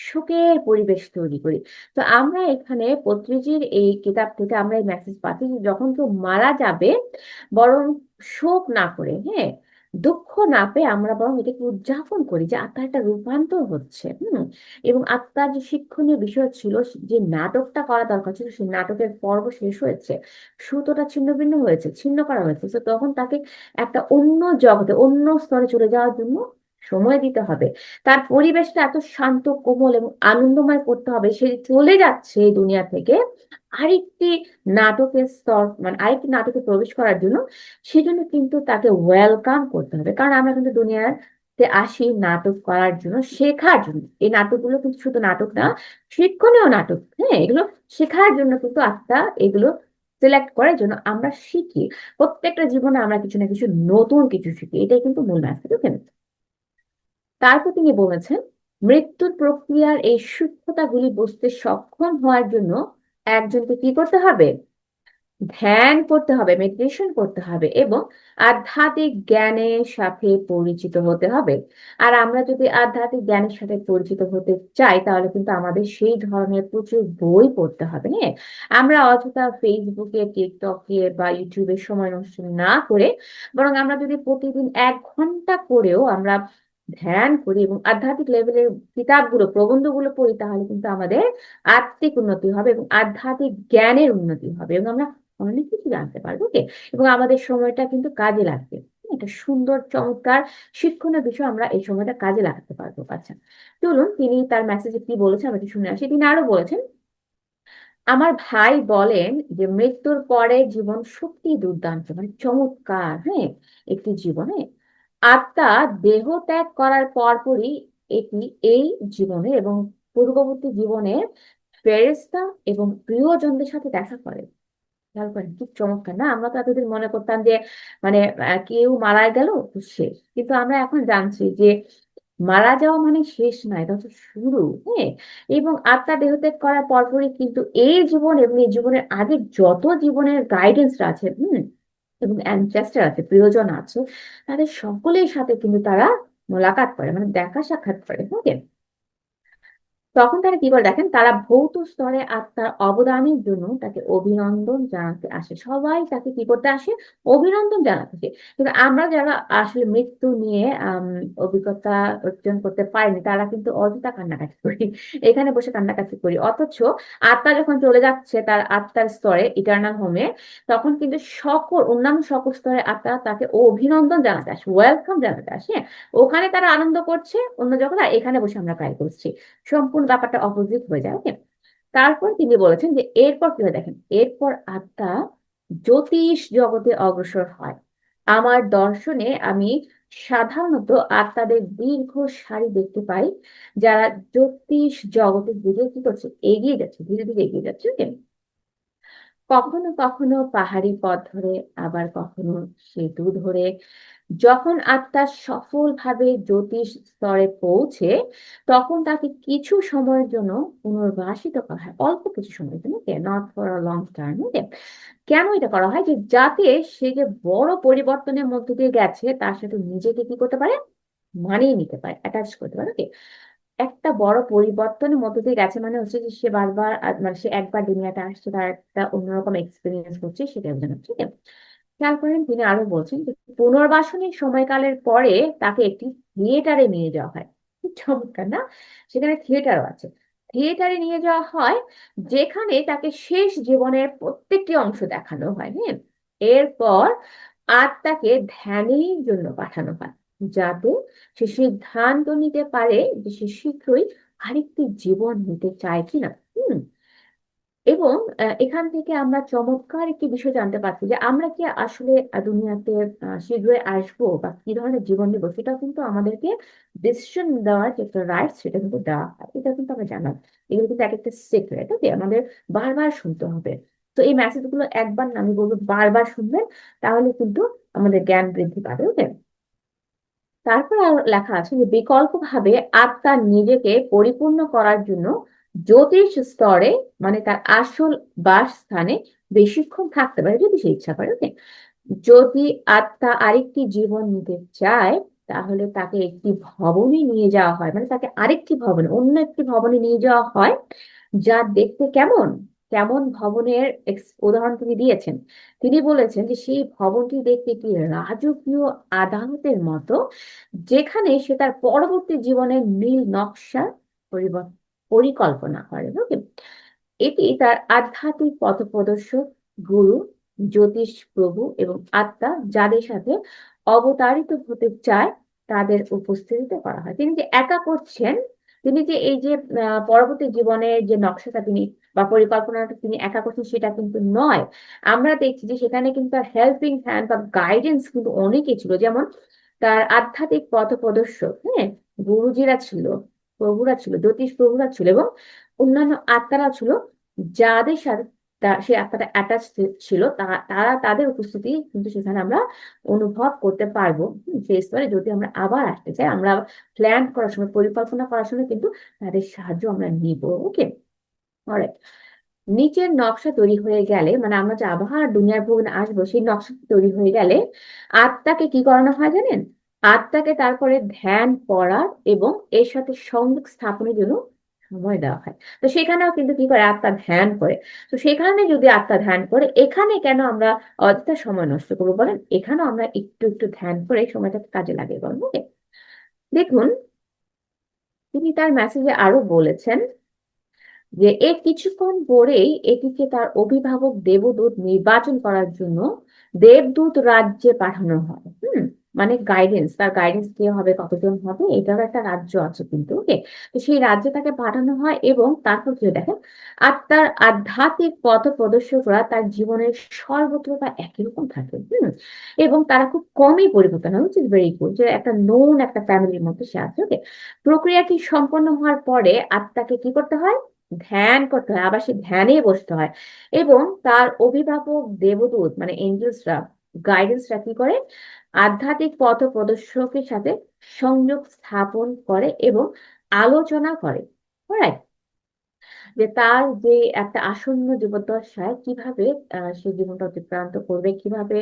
শোকের পরিবেশ তৈরি করি। তো আমরা এখানে পত্রিজির এই কিতাব থেকে আমরা এই মেসেজ পাচ্ছি যে যখন কেউ মারা যাবে, বরং শোক না করে, হ্যাঁ, দুঃখ না পেয়ে আমরা বরং এটাকে উদযাপন করি যে আত্মার একটা রূপান্তর হচ্ছে, এবং আত্মার যে শিক্ষণীয় বিষয় ছিল, যে নাটকটা করা দরকার ছিল, সেই নাটকের পর্ব শেষ হয়েছে, সুতোটা ছিন্ন ভিন্ন হয়েছে, ছিন্ন করা হয়েছে। তো তখন তাকে একটা অন্য জগতে, অন্য স্তরে চলে যাওয়ার জন্য সময় দিতে হবে। তার পরিবেশটা এত শান্ত, কোমল এবং আনন্দময় করতে হবে, সে চলে যাচ্ছে এই দুনিয়া থেকে আরেকটি নাটকের স্তর, মানে আরেকটি নাটকে প্রবেশ করার জন্য। সেজন্য কিন্তু তাকে ওয়েলকাম করতে হবে, কারণ আমরা কিন্তু দুনিয়াতে আসি নাটক করার জন্য, শেখার জন্য। এই নাটকগুলো কিন্তু শুধু নাটক না, শিক্ষণীয় নাটক, হ্যাঁ, এগুলো শেখার জন্য কিন্তু আত্মা এগুলো সিলেক্ট করার জন্য আমরা শিখি। প্রত্যেকটা জীবনে আমরা কিছু না কিছু নতুন কিছু শিখি, এটাই কিন্তু মূল ম্যাসেজ, ওকে। তারপর তিনি বলেছেন, মৃত্যুর প্রক্রিয়ার এই সূক্ষ্মতাগুলি বুঝতে সক্ষম হওয়ার জন্য একজনকে কি করতে হবে, ধ্যান করতে হবে, মেডিটেশন করতে হবে এবং আধ্যাত্মিক জ্ঞানের সাথে পরিচিত হতে হবে। আর আমরা যদি আধ্যাত্মিক জ্ঞানের সাথে পরিচিত হতে চাই, তাহলে কিন্তু আমাদের সেই ধরনের প্রচুর বই পড়তে হবে, হ্যাঁ। আমরা অযথা ফেসবুকে, টিকটকে বা ইউটিউবে সময় নষ্ট না করে, বরং আমরা যদি প্রতিদিন 1 ঘন্টা করেও আমরা ধ্যান করি এবং আধ্যাত্মিক লেভেলের কিতাবগুলো, প্রবন্ধগুলো পড়ি, তাহলে কিন্তু আমাদের আত্মিক উন্নতি হবে এবং আধ্যাত্মিক জ্ঞানের উন্নতি হবে এবং আমরা অনেক কিছু জানতে পারবো, ওকে। এবং আমাদের সময়টা কিন্তু কাজে লাগবে, একটা সুন্দর চমৎকার শিক্ষণীয় বিষয় আমরা এই সময়টা কাজে লাগাতে পারবো। আচ্ছা, চলুন তিনি তার মেসেজে কি বলেছেন আমরা একটু শুনে আসি। তিনি আরো বলেছেন, আমার ভাই বলেন যে মৃত্যুর পরে জীবন সত্যি দুর্দান্ত, মানে চমৎকার, হ্যাঁ, একটি জীবনে আত্মা দেহ ত্যাগ করার পরপরই এটি এই জীবনে এবং পূর্ববর্তী জীবনের ফেরেশতা এবং প্রিয়জনদের সাথে দেখা করে। খেয়াল করেন কি চমৎকার না? আমরা তো এতদিন মনে করতাম যে মানে কেউ মারা গেল তো শেষ, কিন্তু আমরা এখন জানছি যে মারা যাওয়া মানে শেষ নয়, এটা হচ্ছে শুরু, হ্যাঁ। এবং আত্মা দেহত্যাগ করার পরপরই কিন্তু এই জীবন এবং এই জীবনের আগে যত জীবনের গাইডেন্সরা আছে, এবং অ্যানসেস্টার আছে, প্রিয়জন আছে, তাদের সকলের সাথে কিন্তু তারা মোলাকাত করে, মানে দেখা সাক্ষাৎ করে, ওকে। তখন তারা কি করে দেখেন, তারা ভৌত স্তরে আত্মার অবদানের জন্য তাকে অভিনন্দন জানাতে আসে, সবাই তাকে কি করতে আসে, অভিনন্দন জানাতে আসে। কিন্তু আমরা যারা আসলে মৃত্যু নিয়ে অভিজ্ঞতা অর্জন করতে পারিনি, তারা কিন্তু অযথা কান্নাকাটি করি, এখানে বসে কান্নাকাটি করি। অথচ আত্মা যখন চলে যাচ্ছে তার আত্মার স্তরে, ইটার্নাল হোমে, তখন কিন্তু সকল অন্যান্য সকল স্তরে আত্মা তাকে অভিনন্দন জানাতে আসে, ওয়েলকাম জানাতে আসে। ওখানে তারা আনন্দ করছে অন্য জগৎ, আর এখানে বসে আমরা ক্রাই করছি, সম্পূর্ণ ব্যাপারটা অপোজিট হয়ে যায়, ওকে। তারপর তিনি বলেছেন যে এরপর কি হয় দেখেন, এরপর আত্মা জ্যোতিষ জগতে অগ্রসর হয়। আমার দর্শনে আমি সাধারণত আত্মাদের দীর্ঘ সারি দেখতে পাই, যারা জ্যোতিষ জগতের দিকে কি করছে, এগিয়ে যাচ্ছে, ধীরে ধীরে এগিয়ে যাচ্ছে, ওকে। কখনো কখনো পাহাড়ি পথ ধরে, আবার কখনো সেতু ধরে। যখন আত্মা সফলভাবে জ্যোতিষ স্তরে পৌঁছে, তখন তাকে কিছু সময়ের জন্য পুনর্বাসিত করা হয়, অল্প কিছু সময়ের জন্য, not for a long term. কেন এটা করা হয়? যে যাতে সে যে বড় পরিবর্তনের মধ্যে দিয়ে গেছে তার সাথে নিজেকে কি করতে পারে, মানিয়ে নিতে পারে, অ্যাটাচ করতে পারে। একটা বড় পরিবর্তনের মধ্যে দিয়ে গেছে মানে হচ্ছে যে সে বারবার মানে সে একবার দুনিয়াতে আসছে, তার একটা অন্যরকম এক্সপিরিয়েন্স করছে, সেটা বোঝানো, ঠিক আছে? খেয়াল করেন তিনি আরো বলছেন যে পুনর্বাসনের সময়কালের পরে তাকে একটি থিয়েটারে নিয়ে যাওয়া হয়। খুব চমৎকার না? সেখানে থিয়েটারও আছে। থিয়েটারে নিয়ে যাওয়া হয়, যেখানে তাকে শেষ জীবনের প্রত্যেকটি অংশ দেখানো হয়। হ্যাঁ, এরপর আত্মাকে ধ্যানের জন্য পাঠানো হয়, যাতে সে সিদ্ধান্ত নিতে পারে যে সে শীঘ্রই আরেকটি জীবন নিতে চায় কিনা। হুম। এবং এখান থেকে আমরা চমৎকার একটি বিষয় জানতে পারছি যে আমরা কি আসলে দুনিয়াতে শীঘ্রই আসবো বা কি ধরনের জীবন নেবো, সেটা কিন্তু আমাদেরকে ডিসিশন দেওয়ার যে একটা রাইট, সেটা কিন্তু দেওয়া হয়। এটা কিন্তু আমরা জানার, এগুলো কিন্তু এক একটা সিক্রেট, ওকে, আমাদের বারবার শুনতে হবে। তো এই মেসেজ গুলো একবার না, আমি বলবো বারবার শুনবেন, তাহলে কিন্তু আমাদের জ্ঞান বৃদ্ধি পাবে। ওকে। তারপর আর লেখা আছে যে বিকল্পভাবে আত্মা নিজেকে পরিপূর্ণ করার জন্য জ্যোতিষ স্তরে, মানে তার আসল বাসস্থানে বেশিক্ষণ থাকতে পারে যদি সে ইচ্ছা করে। ওকে। যদি আত্মা আরেকটি জীবন নিতে চায়, তাহলে তাকে একটি ভবনে নিয়ে যাওয়া হয়, মানে তাকে আরেকটি ভবনে, অন্য একটি ভবনে নিয়ে যাওয়া হয়, যা দেখতে কেমন, কেমন ভবনের উদাহরণ তিনি দিয়েছেন। তিনি বলেছেন যে সেই ভবনটি দেখতে একটি রাজকীয় আদালতের মতো, যেখানে সে তার পরবর্তী জীবনের নীল নকশা পরিকল্পনা করে। ওকে। এটি তার আধ্যাত্মিক পথপ্রদর্শক, গুরু, জ্যোতিষ প্রভু এবং আত্মা যাদের সাথে অবতারিত হতে চায় তাদের উপস্থিতিতে করা হয়। তিনি যে একা করছেন, তিনি যে এই যে পরবর্তী জীবনের যে নকশাটা তিনি বা পরিকল্পনাটা তিনি একা করছেন, সেটা কিন্তু নয়। আমরা দেখছি যে সেখানে কিন্তু তার হেল্পিং হ্যান্ড বা গাইডেন্স কিন্তু অনেকই ছিল। যেমন তার আধ্যাত্মিক পথ প্রদর্শক, হ্যাঁ, গুরুজিরা ছিল, প্রভুরা ছিল, জ্যোতিষ প্রভুরা ছিল, এবং অন্যান্য আত্মারা ছিল, যাদের সাথে সে আত্মাটা অ্যাটাচ ছিল, তারা তাদের উপস্থিতি কিন্তু সেখানে আমরা অনুভব করতে পারবো। সেই স্তরে যদি আমরা আবার আসতে চাই, আমরা প্ল্যান করার সময়, পরিকল্পনা করার সময় কিন্তু তাদের সাহায্য আমরা নিব। ওকে। অলরাইট। নিচের নকশা তৈরি হয়ে গেলে, মানে আমরা যে আবহাওয়ার দুনিয়ার ভুবনে আসবো, সেই নকশা তৈরি হয়ে গেলে আত্মাকে কি করানো হয় জানেন? আত্মাকে তারপরে ধ্যান করার এবং এর সাথে সংযোগ স্থাপনের জন্য সময় দেওয়া হয়। তো সেখানেও কিন্তু কি করে, আত্মা ধ্যান করে। তো সেখানে যদি আত্মা ধ্যান করে, এখানে কেন আমরা অযথা সময় নষ্ট করবো বলেন? এখানেও আমরা একটু একটু ধ্যান করে সময়টাকে কাজে লাগিয়ে বলবো। দেখুন, তিনি তার মেসেজে আরো বলেছেন যে এর কিছুক্ষণ পরেই এটিকে তার অভিভাবক দেবদূত নির্বাচন করার জন্য দেবদূত রাজ্যে পাঠানো হয়। মানে গাইডেন্স, তার গাইডেন্স কে হবে, কতজন হবে, এটার একটা রাজ্য আছে কিন্তু। ওকে। তো সেই রাজ্যে তাকে পাঠানো হয়, এবং তারপর কি হয় দেখেন, আর তার আধ্যাত্মিক পথ প্রদর্শকরা তার জীবনের সর্বত্র তা একই রকম থাকে। এবং তারা খুব কমই পরিবর্তন হয়, উইচ ইজ ভেরি গুড, যে একটা নোন একটা ফ্যামিলির মধ্যে সে আছে। ওকে। প্রক্রিয়াটি সম্পন্ন হওয়ার পরে আত্মাকে কি করতে হয়, ধ্যান করতে হয়, আবার সে ধ্যানে বসতে হয়, এবং তার অভিভাবক দেবদূত মানে এঞ্জেলসরা, গাইডেন্সরা কি করে, আধ্যাত্মিক পথ প্রদর্শকের সাথে সংযোগ স্থাপন করে এবং আলোচনা করে। Alright? যে তার যে একটা আসন্ন জীবদ্দশায় কিভাবে সে জীবনটা অতিক্রান্ত করবে, কিভাবে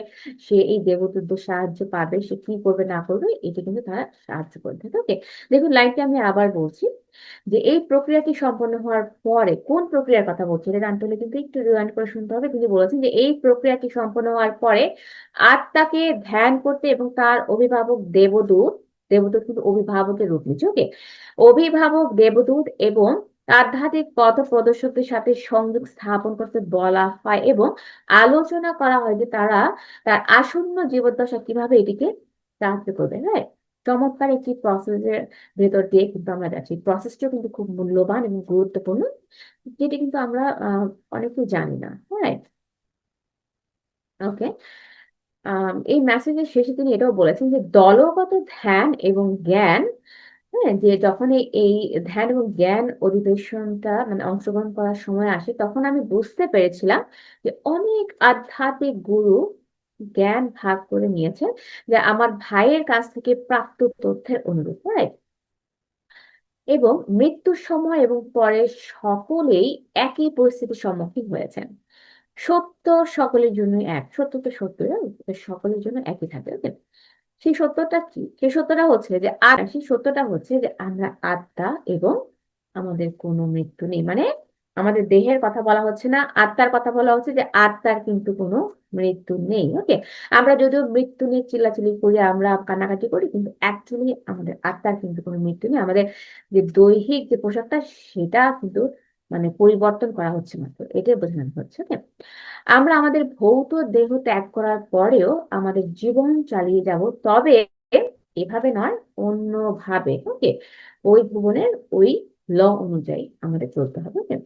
সে এই দেবদূতদের সাহায্য পাবে, সে কি করবে না করবে, এটা কিন্তু তারা সাহায্য করে থাকে। ওকে। দেখুন লাইনটা আমি আবার বলছি, যে এই প্রক্রিয়াটি সম্পন্ন হওয়ার পরে, কোন প্রক্রিয়ার কথা বলছি এটা জানতে হলে কিন্তু একটু রিওয়াইন্ড করে শুনতে হবে। তিনি বলেছেন যে এই প্রক্রিয়াটি সম্পন্ন হওয়ার পরে আত্মাকে ধ্যান করতে এবং তার অভিভাবক দেবদূত, দেবদূত কিন্তু অভিভাবকের রূপ নিচ্ছে। ওকে। অভিভাবক দেবদূত এবং আধ্যাত্মিক পথ প্রদর্শকদের সাথে সংযোগ স্থাপন করতে বলা হয়, এবং আলোচনা করা হয় যে তারা তার আসন্ন জীবদ্দশা কিভাবে এটিকে সাহায্য করবে। হ্যাঁ, চমৎকার একটি প্রসেসের ভেতর দিয়ে কিন্তু আমরা যাচ্ছি। প্রসেসটাও কিন্তু খুব মূল্যবান এবং গুরুত্বপূর্ণ, যেটি কিন্তু আমরা অনেকেই জানি না। হ্যাঁ। ওকে। এই মেসেজের শেষে তিনি এটাও বলেছেন যে দলগত ধ্যান এবং জ্ঞান হ্যাঁ, যে যখন এই ধ্যান এবং জ্ঞান অধিবেশনটা মানে অংশগ্রহণ করার সময় আসে, তখন আমি বুঝতে পেরেছিলাম যে অনেক আধ্যাত্মিক গুরু জ্ঞান ভাগ করে নিয়েছে, যে আমার ভাইয়ের কাছ থেকে প্রাপ্ত তথ্যের অনুরূপ, right? এবং মৃত্যুর সময় এবং পরে সকলেই একই পরিস্থিতির সম্মুখীন হয়েছেন। সত্য সকলের জন্য এক, সত্য তো সত্য, সকলের জন্য একই থাকে, okay? সেই সত্যটা কি? সেই সত্যটা হচ্ছে যে সেই সত্যটা হচ্ছে যে আমরা আত্মা এবং আমাদের কোনো মৃত্যু নেই। মানে আমাদের দেহের কথা বলা হচ্ছে না, আত্মার কথা বলা হচ্ছে, যে আত্মার কিন্তু কোনো মৃত্যু নেই, ওকে? আমরা যদিও মৃত্যু নিয়ে চিল্লাচিল্লি করি, আমরা কান্নাকাটি করি, কিন্তু অ্যাকচুয়ালি আমাদের আত্মার কিন্তু কোনো মৃত্যু নেই। আমাদের যে দৈহিক যে পোশাকটা, সেটা কিন্তু মানে পরিবর্তন করা হচ্ছে মাত্র, এটাই বোঝানো হচ্ছে, ওকে? আমরা আমাদের ভৌত দেহ ত্যাগ করার পরেও আমাদের জীবন চালিয়ে যাব, তবে এভাবে নয়, অন্যভাবে, ওকে? ওই ভুবনের ওই ল অনুযায়ী আমাদের চলতে হবে, ওকে?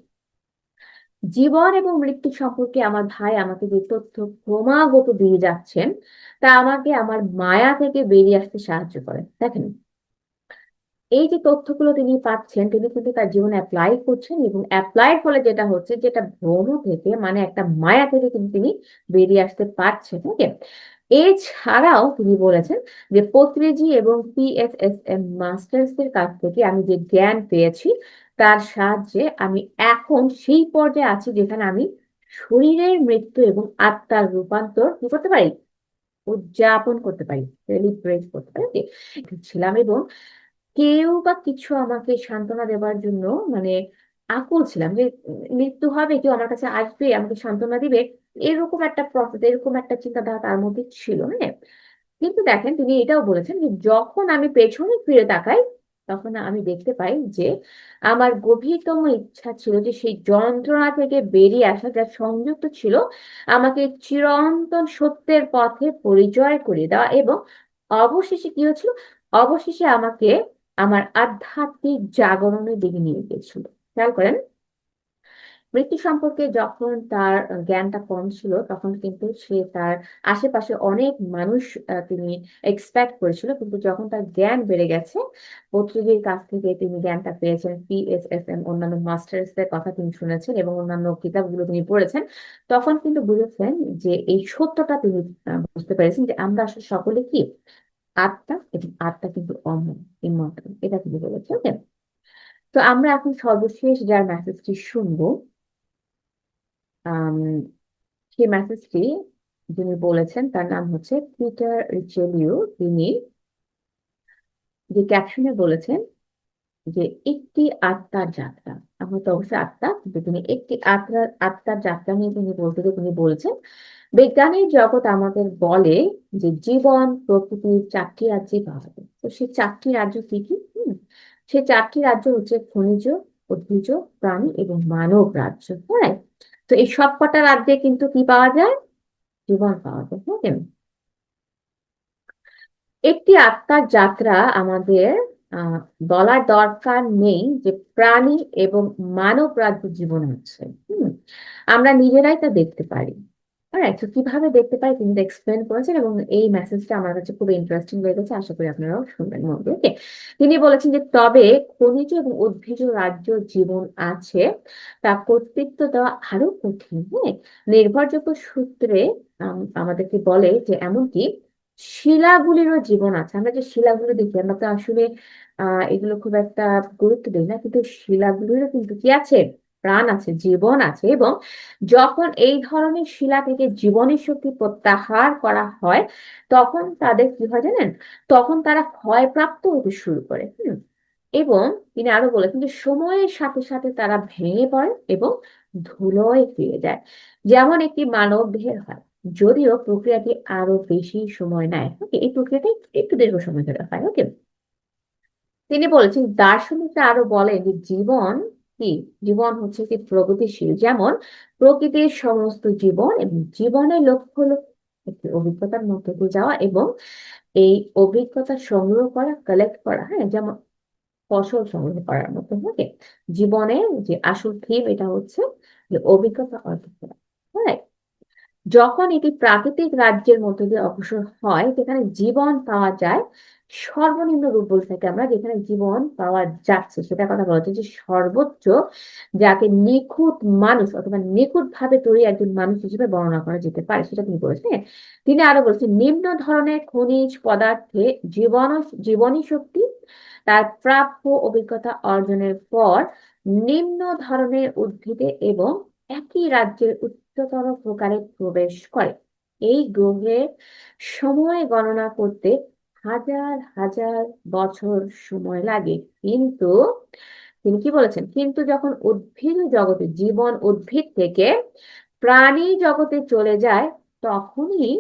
জীবন এবং মৃত্যু সম্পর্কে আমার ভাই আমাকে যে তথ্য ক্রমাগত দিয়ে যাচ্ছেন, তা আমাকে আমার মায়া থেকে বেরিয়ে আসতে সাহায্য করে। দেখেন, এই যে তথ্যগুলো তিনি পাচ্ছেন, তিনি কিন্তু তার জীবনে অ্যাপ্লাই করছেন, এবং অ্যাপ্লাইয়ের ফলে যেটা হচ্ছে, যেটা ভ্রম থেকে মানে একটা মায়া থেকে কিন্তু তিনি বেরিয়ে আসতে পারছেন, ওকে? এছাড়াও তিনি বলেছেন যে পত্রিজি এবং পিএসএসএম মাস্টার্স এর কাছ থেকে আমি যে জ্ঞান পেয়েছি, তার সাহায্যে আমি এখন সেই পর্যায়ে আছি যেখানে আমি শরীরের মৃত্যু এবং আত্মার রূপান্তর কি করতে পারি, উদযাপন করতে পারি, সেলিব্রেট করতে পারি, okay? ছিলাম, এবং কেউ বা কিছু আমাকে সান্ত্বনা দেওয়ার জন্য মানে আকুল ছিলাম, যে মৃত্যু হবে, কেউ আমার কাছে আসবে, আমাকে সান্ত্বনা দিবে, এরকম একটা প্রসেস, এরকম একটা চিন্তাধারা তার মধ্যে ছিল, হ্যাঁ। কিন্তু দেখেন, তিনি এটাও বলেছেন যে যখন আমি পেছনে ফিরে তাকাই, তখন আমি দেখতে পাই যে আমার গভীরতম ইচ্ছা ছিল যে সেই যন্ত্রণা থেকে বেরিয়ে আসা, যা সংযুক্ত ছিল আমাকে চিরন্তন সত্যের পথে পরিচয় করিয়ে দেওয়া, এবং অবশেষে কি হয়েছিল, অবশেষে আমাকে আমার আধ্যাত্মিক জাগরণের দিকে নিয়ে গিয়েছিল। খেয়াল করেন, মৃত্যু সম্পর্কে যখন তার জ্ঞানটা কম ছিল, তখন কিন্তু সে তার আশেপাশে অনেক মানুষ তিনি এক্সপেক্ট করেছিল, কিন্তু যখন তার জ্ঞান বেড়ে গেছে, পত্রিকার কাছ থেকে তিনি জ্ঞানটা পেয়েছেন, পিএসএসএম অন্যান্য মাস্টার্স এর কথা তিনি শুনেছেন, এবং অন্যান্য কিতাবগুলো তিনি পড়েছেন, তখন কিন্তু বুঝেছেন যে এই সত্যটা তিনি বুঝতে পেরেছেন, যে আমরা আসলে সকলে কি আত্মা, এবং আত্মা কিন্তু অমর, ইমর্টাল, এটা তিনি বলেছেন, ওকে? তো আমরা এখন সর্বশেষ যার মেসেজটি শুনবো, আম, সেই মেসেজটি যিনি বলেছেন তার নাম হচ্ছে পিটার রিচেলিউ। তিনি যে ক্যাপশনে বলেছেন যে একটি আত্মার যাত্রা, আমরা তো অবশ্যই আত্মা, কিন্তু তিনি একটি আত্মার যাত্রা নিয়ে তিনি বলতে গিয়ে তিনি বলেছেন, বিজ্ঞানের জগৎ আমাদের বলে যে জীবন প্রকৃতির চারটি রাজ্যে পাওয়া যায়। তো সেই চারটি রাজ্য কি কি? সেই চারটি রাজ্য হচ্ছে খনিজ, উদ্ভিজ, প্রাণী এবং মানব রাজ্য, হ্যাঁ। তো এই সব কটা রাজ্যে কিন্তু কি পাওয়া যায়, জীবন পাওয়া যায়, হ্যাঁ। একটি আত্মার যাত্রা আমাদের আহ বলার দরকার নেই যে প্রাণী এবং মানব রাজ্য জীবন আছে। আমরা নিজেরাই তা দেখতে পারি। অলরাইট, তো কিভাবে দেখতে পাই তিনি এক্সপ্লেন করেছেন, এবং এই মেসেজটা আমার কাছে খুব ইন্টারেস্টিং লেগেছে, আশা করি আপনারাও শুনবেন মন দিয়ে, ওকে? তিনি বলেছেন যে তবে খনিজ এবং উদ্ভিজ রাজ্য জীবন আছে, তা কর্তৃত্ব দেওয়া আরো কঠিন, হ্যাঁ। নির্ভরযোগ্য সূত্রে আমাদেরকে বলে যে এমনকি শিলাগুলিরও জীবন আছে। আমরা যে শিলাগুলো দেখি, আমরা তো আসলে এগুলো খুব একটা গুরুত্ব দিই না, কিন্তু শিলাগুলিরও কিন্তু কি আছে, প্রাণ আছে, জীবন আছে, এবং যখন এই ধরনের শিলা থেকে জীবনের শক্তি প্রত্যাহার করা হয়, তখন তাদের কি হয় জানেন, তখন তারা ক্ষয়প্রাপ্ত হতে শুরু করে, এবং তিনি আরো বলেছেন যে সময়ের সাথে সাথে তারা ভেঙে পড়ে এবং ধুলোয় ফিরে যায়, যেমন একটি মানব দেহের হয়, যদিও প্রক্রিয়াটি আরো বেশি সময় নেয়, ওকে? এই প্রক্রিয়াটা একটু দীর্ঘ সময় ধরে হয়, ওকে? তিনি বলেছেন, দার্শনিকরা আরো বলেন যে জীবন কি, জীবন হচ্ছে কি প্রগতিশীল, যেমন প্রকৃতির সমস্ত জীবন, এবং জীবনের লক্ষ্য হলো একটি অভিজ্ঞতার মধ্যে দিয়ে যাওয়া, এবং এই অভিজ্ঞতা সংগ্রহ করা, কালেক্ট করা, হ্যাঁ, যেমন ফসল সংগ্রহ করার মতো, ওকে? জীবনের যে আসল থিম, এটা হচ্ছে যে অভিজ্ঞতা অর্জন করা, right? যখন এটি প্রাকৃতিক রাজ্যের মধ্য দিয়ে অগ্রসর হয় যেখানে জীবন পাওয়া যায়, সর্বনিম্ন রূপ বলতে থাকি আমরা যেখানে জীবন পাওয়া যাচ্ছে সেটা কথা বলা হচ্ছে যে সর্বোচ্চ যাকে নিখুঁত মানুষ অথবা নিখুঁত ভাবে তৈরি একজন মানুষ হিসেবে বর্ণনা করা যেতে পারে সেটা তিনি বলেছেন। তিনি আরো বলছেন নিম্ন ধরনের খনিজ পদার্থে জীবন জীবনী শক্তি তার প্রাপ্য অভিজ্ঞতা অর্জনের পর নিম্ন ধরনের উদ্ভিদে এবং একই রাজ্যের উচ্চতর প্রকারে প্রবেশ করে। এই গ্রহের সময় গণনা করতে হাজার হাজার বছর সময় লাগে, কিন্তু তিনি কি বলেছেন, কিন্তু যখন উদ্ভিদ জগতে জীবন উদ্ভিদ থেকে প্রাণী জগতে চলে যায় তখনই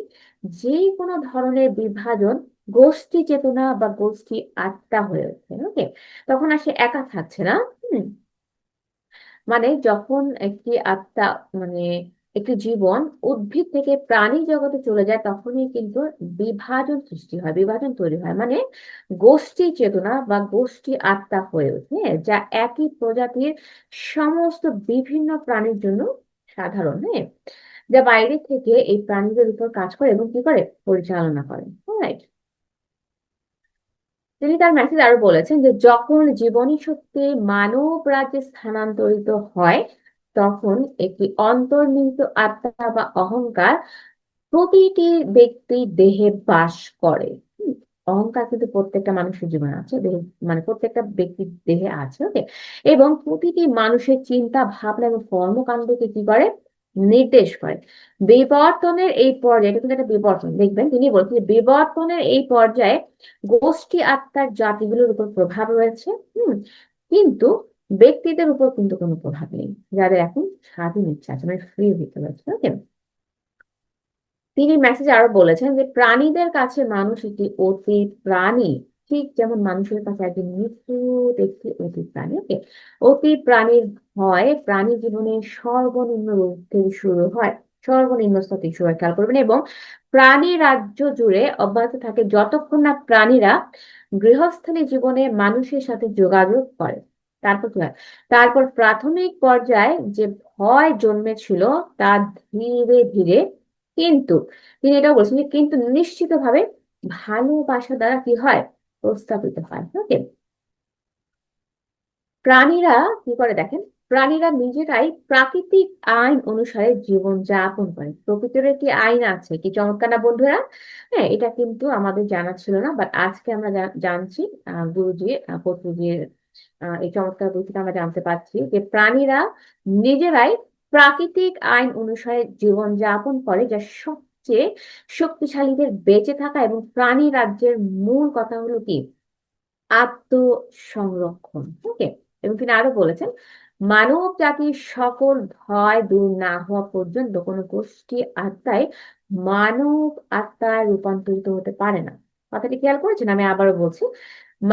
যে কোনো ধরনের বিভাজন গোষ্ঠী চেতনা বা গোষ্ঠী আত্মা হয়ে ওঠে। ওকে, তখন আর সে একা থাকছে না। হুম, মানে যখন একটি আত্মা, মানে একটি জীবন উদ্ভিদ থেকে প্রাণী জগতে চলে যায় তখনই কিন্তু বিভাজন সৃষ্টি হয়, বিভাজন তৈরি হয়, মানে গোষ্ঠী চেতনা বা গোষ্ঠী আত্মা হয়ে ওঠে, যা একই প্রজাতির সমস্ত বিভিন্ন প্রাণীর জন্য সাধারণ। হ্যাঁ, যা বাইরে থেকে এই প্রাণীদের উপর কাজ করে এবং কি করে পরিচালনা করে। রাইট। তিনি তার মেসেজ আরো বলেছেন যে যখন জীবনী শক্তি মানব রাজ্যে স্থানান্তরিত হয় তখন একটি অন্তর্নিহিত আত্মা বা অহংকার প্রতিটি ব্যক্তি দেহে বাস করে। অহংকার কিন্তু প্রত্যেকটা মানুষের জীবনে আছে, দেহে, মানে প্রত্যেকটা ব্যক্তির দেহে আছে। ওকে, এবং প্রতিটি মানুষের চিন্তা ভাবনা এবং কর্মকাণ্ডকে কি করে নির্দেশ করে। বিবর্তনের এই পর্যায়ে, এটা কিন্তু একটা বিবর্তন, দেখবেন তিনি বলছেন যে বিবর্তনের এই পর্যায়ে গোষ্ঠী আত্মার জাতিগুলোর উপর প্রভাব রয়েছে। কিন্তু ব্যক্তিদের উপর কিন্তু কোনো প্রভাব নেই, যাদের এখন স্বাধীন ইচ্ছা আছে, মানে ফ্রি হইতে হচ্ছে। ওকে, তিনি মেসেজ আরো বলেছেন যে প্রাণীদের কাছে মানুষ একটি অতীত প্রাণী, ঠিক যেমন মানুষের কাছে একজন নিখুঁত একটি অতীত প্রাণী। ওকে, অতীত প্রাণীর ভয় প্রাণী জীবনের সর্বনিম্ন রূপ থেকে শুরু হয়, সর্বনিম্ন স্তর থেকে শুরু হয়, খেয়াল করবেন, এবং প্রাণী রাজ্য জুড়ে অব্যাহত থাকে যতক্ষণ না প্রাণীরা গৃহস্থালী জীবনে মানুষের সাথে যোগাযোগ করে। তারপর কি হয়, তারপর প্রাথমিক পর্যায়ে যে ভয় জন্মেছিল তা ধীরে ধীরে, কিন্তু তিনি এটাও বলছেন যে কিন্তু নিশ্চিতভাবে ভালোবাসা দ্বারা কি হয় প্রস্তাবিত হয়। ওকে, প্রাণীরা কি করে দেখেন, প্রাণীরা নিজেরাই প্রাকৃতিক আইন অনুসারে জীবন যাপন করে। প্রকৃতির একটি আইন আছে, কি চমৎকার না বন্ধুরা? হ্যাঁ, এটা কিন্তু আমাদের জানা ছিল না, বাট আজকে আমরা জানছি। গুরুজি পর্তুজির এই চমৎকার বই থেকে আমরা জানতে পারছি যে প্রাণীরা নিজেরাই প্রাকৃতিক আইন অনুসারে জীবন যাপন করে, যা সবচেয়ে শক্তিশালীদের বেঁচে থাকা, এবং প্রাণী রাজ্যের মূল কথা হলো কি আত্মসংরক্ষণ। ওকে, এবং তিনি আরো বলেছেন মানব জাতির সকল ভয় দূর না হওয়া পর্যন্ত কোনো গোষ্ঠী আত্মায় মানব আত্মায় রূপান্তরিত হতে পারে না। কথাটি খেয়াল করেছেন? আমি আবারও বলছি,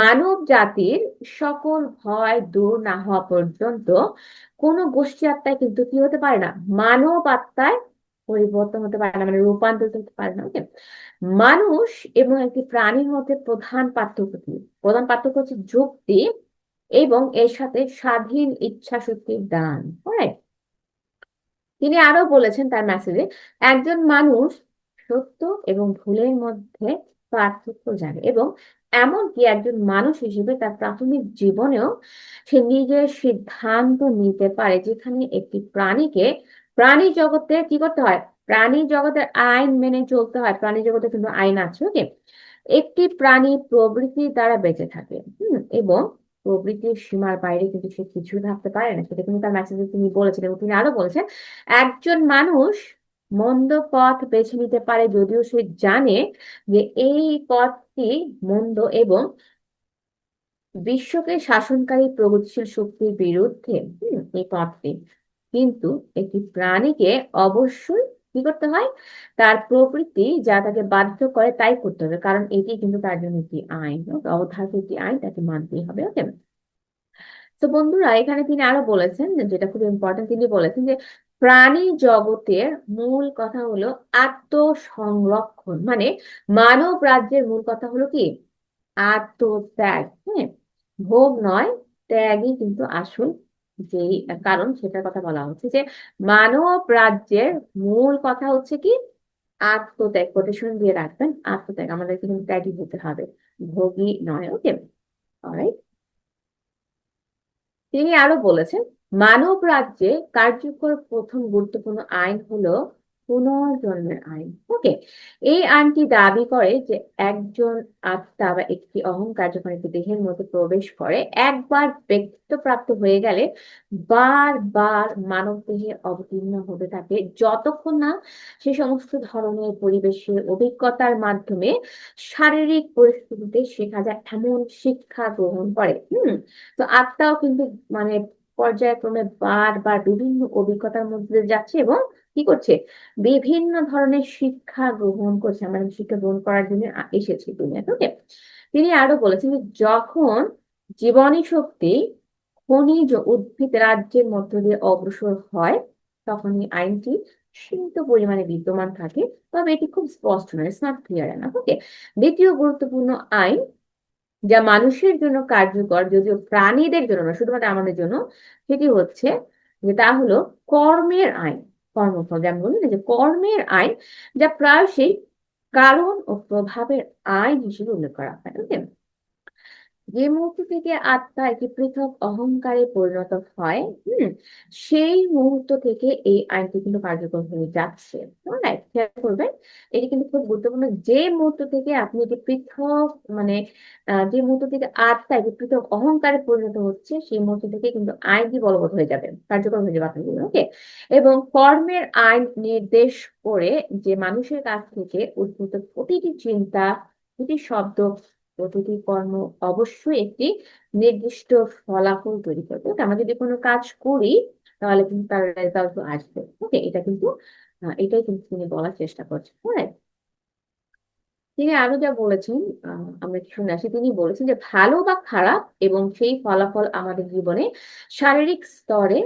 মানব জাতির সকল ভয় দূর না হওয়া পর্যন্ত কোনো গোষ্ঠী আত্মায় কিন্তু কি হতে পারে না, মানব আত্মায় পরিবর্তন হতে পারে না, মানে রূপান্তরিত হতে পারে না। ওকে, মানুষ এবং একটি প্রাণীর মধ্যে প্রধান পার্থক্য কি? প্রধান পার্থক্য হচ্ছে যুক্তি এবং এর সাথে স্বাধীন ইচ্ছা শক্তির দান। Alright? তিনি আরো বলেছেন তার মেসেজে একজন মানুষ সত্য এবং ভুলের মধ্যে পার্থক্য জানে, এবং এমনকি একজন মানুষ হিসেবে তার প্রাথমিক জীবনেও সে নিজের সিদ্ধান্ত নিতে পারে, যেখানে একটি প্রাণীকে প্রাণী জগতে কি করতে হয়, প্রাণী জগতের আইন মেনে চলতে হয়। প্রাণী জগতে কিন্তু আইন আছে। ওকে, একটি প্রাণী প্রবৃত্তি দ্বারা বেঁচে থাকে। এবং প্রবৃত্তির সীমার বাইরে কিন্তু সে কিছু থাকতে পারে না, সেটা কিন্তু তার মেসেজে তিনি বলেছেন। এবং তিনি আরো বলেছেন একজন মানুষ মন্দ পথ বেছে নিতে পারে যদিও সে জানে যে এই পথটি মন্দ এবং বিশ্বকে শাসনকারী প্রগতিশীল শক্তির বিরুদ্ধে এই পথটি। কিন্তু একটি প্রাণীকে অবশ্যই কি করতে হয়, তার প্রকৃতি যা তাকে বাধ্য করে তাই করতে হবে, কারণ এটি কিন্তু তার জন্য একটি আইন, অবধারিত একটি আইন, তাকে মানতেই হবে। ওকে, তো বন্ধুরা এখানে তিনি আরো বলেছেন যেটা খুব ইম্পর্টেন্ট, তিনি বলেছেন যে প্রাণী জগতের মূল কথা হলো আত্মসংরক্ষণ, মানে মানব রাজ্যের মূল কথা হলো কি আত্মত্যাগ। হ্যাঁ, ভোগ নয়, ত্যাগই কিন্তু আসল যেই কারণ সেটার কথা বলা হচ্ছে যে মানব রাজ্যের মূল কথা হচ্ছে কি আত্মত্যাগ। কোটেশন দিয়ে রাখবেন, আত্মত্যাগ। আমাদেরকে কিন্তু ত্যাগী হতে হবে, ভোগী নয়। ওকে, অলরাইট। তিনি আরো বলেছেন মানব রাজ্যে কার্যকর প্রথম গুরুত্বপূর্ণ আইন হলো পুনর্জন্মের আইন। ওকে, এই আইনটি দাবি করে যে একজন আত্মা বা একটি অহংকার যখন একটি দেহের মধ্যে প্রবেশ করে, একবার ব্যক্তিত্বপ্রাপ্ত হয়ে গেলে বারবার মানব দেহে অবতীর্ণ হতে থাকে, যতক্ষণ না সে সমস্ত ধরনের পরিবেশের অভিজ্ঞতার মাধ্যমে শারীরিক পরিস্থিতিতে শেখা যায় এমন শিক্ষা গ্রহণ করে। তো আত্মাও কিন্তু মানে পর্যায়ক্রমে বারবার বিভিন্ন অভিজ্ঞতার মধ্যে দিয়ে যাচ্ছে এবং কি করছে, বিভিন্ন ধরনের শিক্ষা গ্রহণ করছে। আমরা শিক্ষা গ্রহণ করার জন্য এসেছি দুনিয়াতে। ওকে, তিনি আরো বলেছেন যে যখন জীবনী শক্তি খনিজ ও উদ্ভিদ রাজ্যের মধ্য দিয়ে অগ্রসর হয়, তখন এই আইনটি সীমিত পরিমাণে বিদ্যমান থাকে, তবে এটি খুব স্পষ্ট নয়, ইটস নট ক্লিয়ার এনাফ। ওকে, দ্বিতীয় গুরুত্বপূর্ণ আইন যা মানুষের জন্য কার্যকর, যদিও প্রাণীদের জন্য না, শুধুমাত্র আমাদের জন্য, সেটি হচ্ছে যে তা হলো কর্মের আইন। কর্মফল, যেমন বললেন যে কর্মের আইন, যা প্রায়শই কারণ ও প্রভাবের আইন হিসেবে উল্লেখ করা হয়। ওকে, যে মুহূর্ত থেকে আত্মা একটি পৃথক অহংকারে পরিণত হয়, সেই মুহূর্ত থেকে এই আইনটি কিন্তু কার্যকর হয়ে যাচ্ছে। রাইট, খেয়াল করবেন, এটি কিন্তু খুব গুরুত্বপূর্ণ। যে মুহূর্ত থেকে আপনি একটি পৃথক মানে যে মুহূর্ত থেকে আত্মা একটি পৃথক অহংকারে পরিণত হচ্ছে, সেই মুহূর্ত থেকে কিন্তু আইনটি বলবৎ হয়ে যাবে, কার্যকর হয়ে যাবে আপনার জন্য। ওকে, এবং কর্মের আইন নির্দেশ করে যে মানুষের কাছ থেকে উদ্ভূত প্রতিটি চিন্তা, প্রতিটি শব্দ, প্রতিটি কর্ম অবশ্যই একটি নির্দিষ্ট ফলাফল তৈরি করবে। আমরা যদি কোনো কাজ করি তাহলে কিন্তু তার রেজাল্ট আসবে। ওকে, এটা কিন্তু এটাই কিন্তু তিনি বলার চেষ্টা করছেন। হ্যাঁ, তিনি আরো যা বলেছেন, আমরা কি শুনে আসি, তিনি বলেছেন যে ভালো বা খারাপ এবং সেই ফলাফল আমাদের জীবনে শারীরিক স্তরে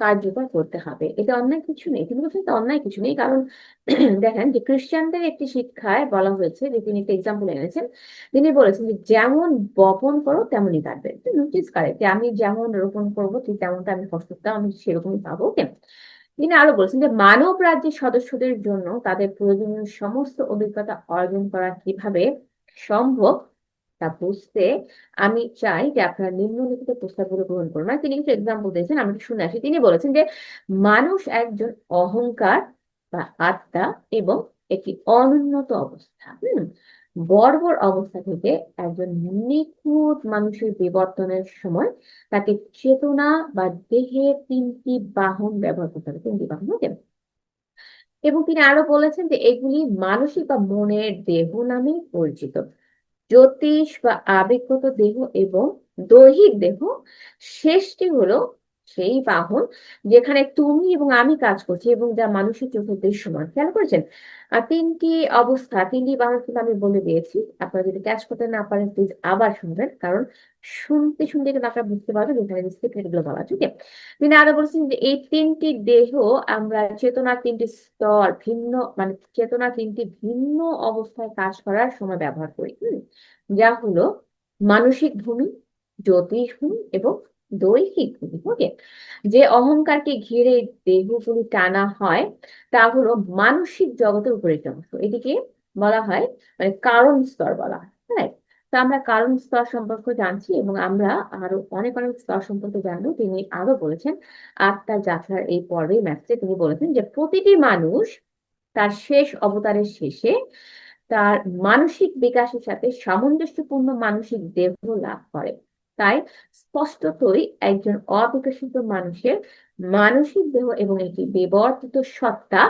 কার্যকর করতে হবে, এটা অন্যায় কিছু নেই। তিনি বলছেন এটা অন্যায় কিছু নেই, কারণ দেখেন যে খ্রিস্টানদের একটি শিক্ষায় বলা হয়েছে, যে তিনি একটা এক্সাম্পল এনেছেন। তিনি বলেছেন যে যেমন বপন করো তেমনই কাটবে। নোটিস করে যে আমি যেমন রোপণ করবো ঠিক তেমনটা আমি ফসলটা আমি সেরকমই পাবো। ওকে, তিনি আরো বলছেন যে মানব রাজ্যের সদস্যদের জন্য তাদের প্রয়োজনীয় সমস্ত অভিজ্ঞতা অর্জন করা কিভাবে সম্ভব তা বুঝতে আমি চাই যে আপনারা নিম্নলিখিত প্রস্তাবগুলো গ্রহণ করুন। মানে তিনি কিছু এক্সাম্পল দিয়েছেন, আমরা একটু শুনে আসি। তিনি বলেছেন যে মানুষ একজন অহংকার বা আত্মা এবং একটি অনুন্নত অবস্থা। বর্বর অবস্থা থেকে একজন নিখুঁত মানুষের বিবর্তনের সময় তাকে চেতনা বা দেহের তিনটি বাহন ব্যবহার করতে হবে, তিনটি বাহন। ওকে, এবং তিনি আরো বলেছেন যে এগুলি মানসিক বা মনের দেহ নামে পরিচিত। জ্যোতিষ বা আবেগগত দেহ এবং দৈহিক দেহ, শেষটি হলো সেই বাহন যেখানে তুমি এবং আমি কাজ করছি এবং যা মানুষের চোখে দৃশ্যমান। খেয়াল করেছেন, আর তিনটি অবস্থা, তিনটি বাহন কিন্তু আমি বলে দিয়েছি। আপনারা যদি ক্যাচ করতে না পারেন প্লিজ আবার শুনবেন, কারণ শুনতে শুনতে কিন্তু আপনারা বুঝতে পারবেন যেখানে সিক্রেট গুলো বলা আছে। ওকে, তিনি আরো বলছেন যে এই তিনটি দেহ আমরা চেতনার তিনটি স্তর ভিন্ন, মানে চেতনার তিনটি ভিন্ন অবস্থায় কাজ করার সময় ব্যবহার করি। যা হলো মানসিক ভূমি, জ্যোতিষ ভূমি এবং দৈহিক ভূমি। ওকে, যে অহংকারকে ঘিরে দেহগুলি টানা হয় তা হলো মানসিক জগতের উপরে অংশ, এটিকে বলা হয় মানে কারণ স্তর বলা হয়। হ্যাঁ, তো আমরা কারণ স্তর সম্পর্কে জানছি এবং আমরা আরো অনেক অনেক স্তর সম্পর্কে জানবো। তিনি আরো বলেছেন আত্মার যাত্রার এই পর্বে ম্যাচে তিনি বলেছেন যে প্রতিটি মানুষ তার শেষ অবতারের শেষে তার মানসিক বিকাশের সাথে সামঞ্জস্যপূর্ণ মানসিক দেহ লাভ করে। তাই স্পষ্টতই একজন অবিকশিত মানুষের মানসিক দেহ এবং একটি বিবর্তিত সত্তা,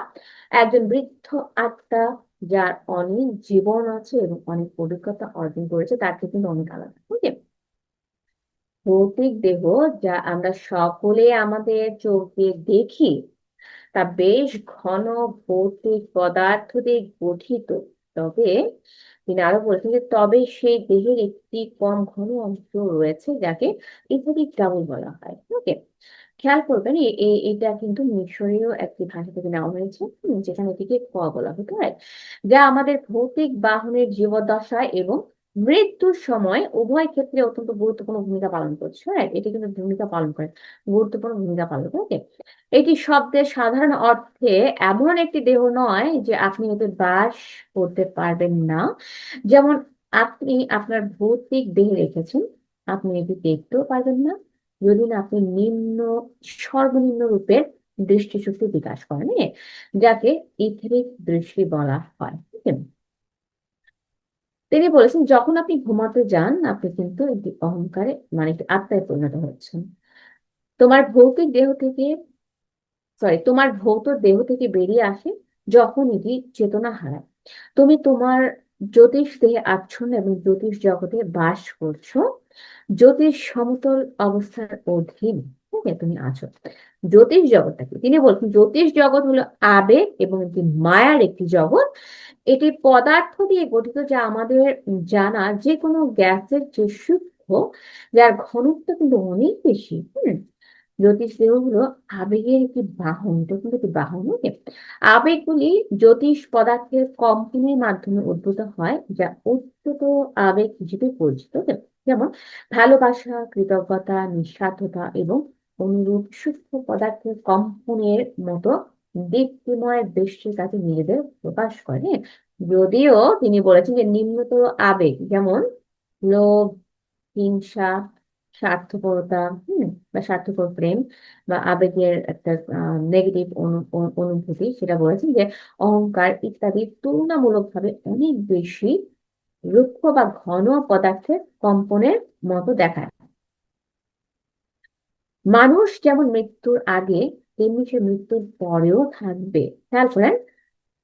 একজন বৃদ্ধ আত্মা যার অনেক জীবন আছে এবং অনেক অভিজ্ঞতা অর্জন করেছে, তার থেকে কিন্তু অনেক আলাদা। ওকে, ভৌতিক দেহ যা আমরা সকলে আমাদের চোখ দিয়ে দেখি তা বেশ ঘন ভৌতিক পদার্থ দিয়ে গঠিত। তবে তিনি আরো বলেছেন যে তবে সেই দেহের একটি কম ঘন অংশ রয়েছে যাকে ইথেরিক ডাবল বলা হয়। ওকে, খেয়াল করবেন এটা কিন্তু মিশরীয় একটি ভাষা থেকে নেওয়া হয়েছে, যেখানে এটিকে ক বলা হতো। right? যা আমাদের ভৌতিক বাহনের জীবদ্দশায় এবং মৃত্যুর সময় উভয় ক্ষেত্রে অত্যন্ত গুরুত্বপূর্ণ ভূমিকা পালন করছে, রাইট? এটি কিন্তু ভূমিকা পালন করে, গুরুত্বপূর্ণ ভূমিকা পালন করে। ওকে, এটি শব্দের সাধারণ অর্থে এমন একটি দেহ নয় যে আপনি এতে বাস করতে পারবেন না। যেমন আপনি আপনার ভৌতিক দেহে রেখেছেন, আপনি এটি দেখতেও পারবেন না যদি না আপনি সর্বনিম্ন রূপের দৃষ্টিশক্তি বিকাশ করেন, যাকে ইথেরিক দৃষ্টি বলা হয়। ঠিক আছে? তিনি বলেছেন যখন আপনি ঘুমাতে যান আপনি কিন্তু একটি অহংকারে মানে একটি আত্মায় পরিণত হচ্ছেন। তোমার ভৌতিক দেহ থেকে তোমার ভৌত দেহ থেকে বেরিয়ে আসে যখন এটি চেতনা হারায়। তুমি তোমার জ্যোতিষ দেহে আচ্ছন্ন এবং জ্যোতিষ জগতে বাস করছো। জ্যোতিষ সমতল অবস্থার অধীন, ঠিক আছে? তুমি আছো জ্যোতিষ জগৎটাকে, তিনি বলছেন জ্যোতিষ জগৎ হলো আবেগ এবং একটি মায়ার একটি জগৎ। এটি পদার্থ দিয়ে গঠিত যা আমাদের জানা যে কোনো গ্যাসের যে সূক্ষ্ম, যার ঘনত্ব কিন্তু অনেক বেশি। জ্যোতিষ দেহ হলো আবেগের একটি বাহন, এটা কিন্তু একটি বাহন। ওকে, আবেগগুলি জ্যোতিষ পদার্থের কম্পনের মাধ্যমে উদ্ভূত হয় যা উচ্চত আবেগ হিসেবে পরিচিত। ওকে, যেমন ভালোবাসা, কৃতজ্ঞতা, নিঃস্বার্থতা এবং অনুরূপ সূক্ষ্ম পদার্থের কম্পনের মতো দীপ্তিময় দৃষ্টির কাছে নিজেদের প্রকাশ করে। যদিও তিনি বলেছেন যে নিম্নতর আবেগ যেমন লোভ, হিংসা, স্বার্থপরতা, বা স্বার্থপর প্রেম বা আবেগের একটা নেগেটিভ অনুভূতি, সেটা বলেছেন যে অহংকার ইত্যাদি তুলনামূলকভাবে অনেক বেশি রুক্ষ বা ঘন পদার্থের কম্পনের মতো দেখায়। মানুষ যেমন মৃত্যুর আগে তেমনি সে মৃত্যুর পরেও থাকবে। খেয়াল করেন,